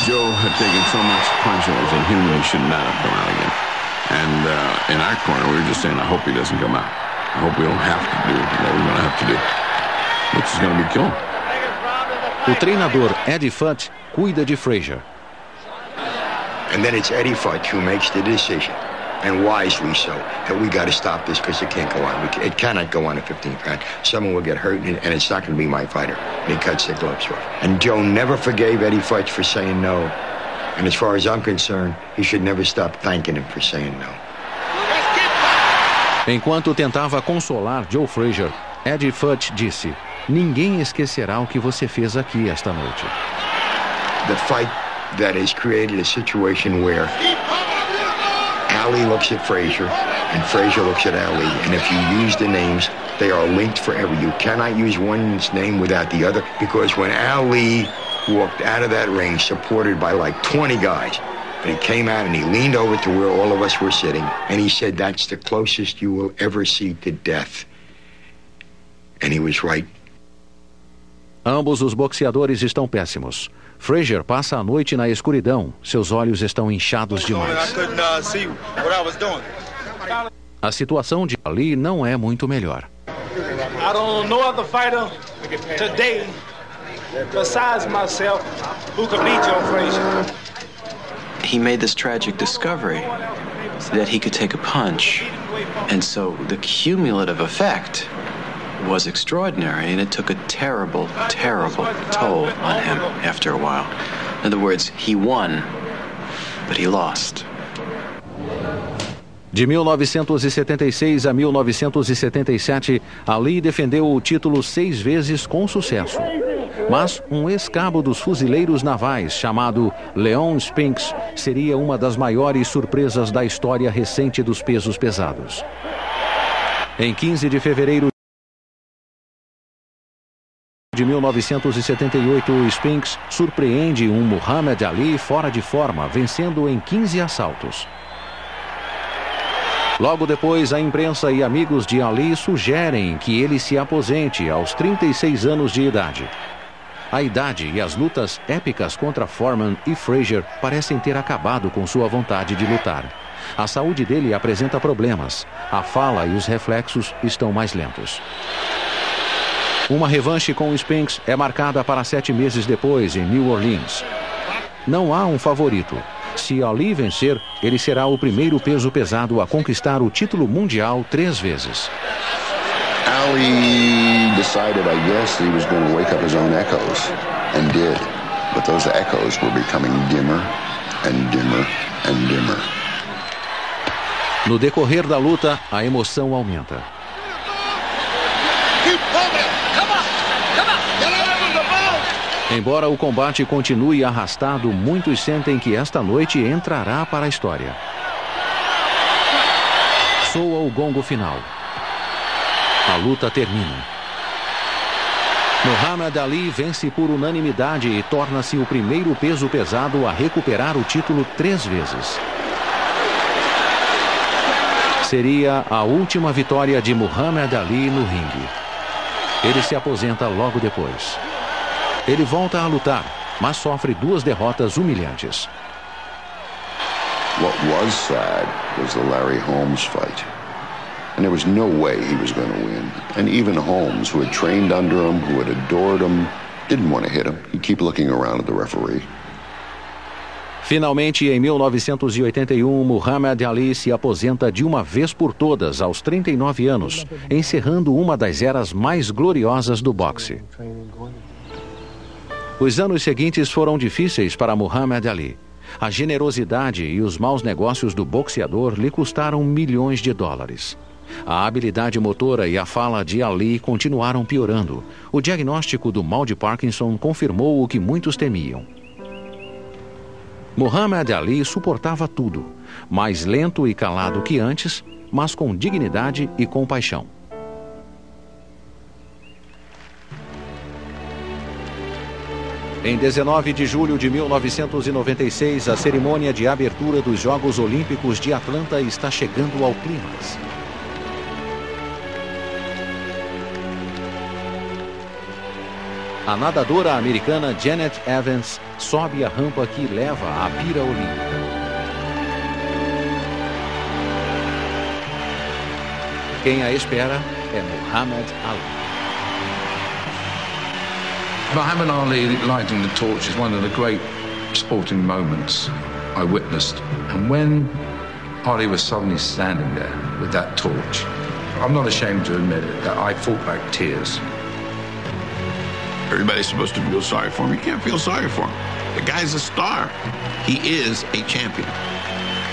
Joe had taken so much punches and he really should not have come out again. And in our corner, we were just saying, I hope he doesn't come out. I hope we don't have to do what we're going to have to do. Which is going to be killing. O treinador Eddie Futch cuida de Frazier. And then it's Eddie Futch who makes the decision, and wisely so, that we got to stop this because it can't go on. It cannot go on at 15th round. Someone will get hurt, and it's not going to be my fighter. And he cuts the gloves off. And Joe never forgave Eddie Futch for saying no. And as far as I'm concerned, he should never stop thanking him for saying no. Enquanto tentava consolar Joe Frazier, Eddie Futch disse: ninguém esquecerá o que você fez aqui esta noite. The fight that has created a situation where Ali looks at Frazier and Frazier looks at Ali, and if you use the names, they are linked forever. You cannot use one's name without the other, because when Ali walked out of that ring supported by like 20 guys, and he came out and he leaned over to where all of us were sitting, and he said, that's the closest you will ever see to death. And he was right. Ambos os boxeadores estão péssimos. Frazier passa a noite na escuridão. Seus olhos estão inchados demais. A situação de Ali não é muito melhor. I don't know no other fighter today besides myself who could beat Joe Frazier. He made this tragic discovery that he could take a punch. And so the cumulative effect was extraordinary, and it took a terrible, terrible toll on him after a while. In other words, he won, but he lost. De 1976 a 1977, Ali defendeu o título 6 vezes com sucesso. Mas um ex-cabo dos fuzileiros navais, chamado Leon Spinks, seria uma das maiores surpresas da história recente dos pesos pesados. Em 15 de fevereiro de 1978, o Spinks surpreende um Muhammad Ali fora de forma, vencendo em 15 assaltos. Logo depois, a imprensa e amigos de Ali sugerem que ele se aposente aos 36 anos de idade. A idade e as lutas épicas contra Foreman e Frazier parecem ter acabado com sua vontade de lutar. A saúde dele apresenta problemas. A fala e os reflexos estão mais lentos. Uma revanche com o Spinks é marcada para 7 meses depois, em New Orleans. Não há um favorito. Se Ali vencer, ele será o primeiro peso pesado a conquistar o título mundial 3 vezes. Ali decided, I guess, he was going to wake up his own echoes, and did. But those echoes were becoming dimmer and dimmer and dimmer. No decorrer da luta, a emoção aumenta. Embora o combate continue arrastado, muitos sentem que esta noite entrará para a história. Soa o gongo final. A luta termina. Muhammad Ali vence por unanimidade e torna-se o primeiro peso pesado a recuperar o título 3 vezes. Seria a última vitória de Muhammad Ali no ringue. Ele se aposenta logo depois. Ele volta a lutar, mas sofre 2 derrotas humilhantes. What was sad was the Larry Holmes fight. And there was no way he was going to win. And even Holmes, who had trained under him, who had adored him, didn't want to hit him. He'd keep looking around at the referee. Finalmente, em 1981, Muhammad Ali se aposenta de uma vez por todas, aos 39 anos, encerrando uma das eras mais gloriosas do boxe. Os anos seguintes foram difíceis para Muhammad Ali. A generosidade e os maus negócios do boxeador lhe custaram milhões de dólares. A habilidade motora e a fala de Ali continuaram piorando. O diagnóstico do mal de Parkinson confirmou o que muitos temiam. Muhammad Ali suportava tudo, mais lento e calado que antes, mas com dignidade e compaixão. Em 19 de julho de 1996, a cerimônia de abertura dos Jogos Olímpicos de Atlanta está chegando ao clímax. A nadadora americana Janet Evans sobe a rampa que leva à pira olímpica. Quem a espera é Muhammad Ali. Muhammad Ali lighting the torch is one of the great sporting moments I witnessed. And when Ali was suddenly standing there with that torch, I'm not ashamed to admit it, that I fought back tears. Everybody's supposed to feel sorry for him. You can't feel sorry for him. The guy's a star. He is a champion.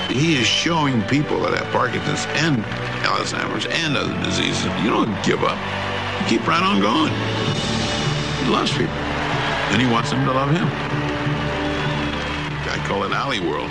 He is showing people that have Parkinson's and Alzheimer's and other diseases, you don't give up. You keep right on going. He loves people, and he wants them to love him. I call it Ali World.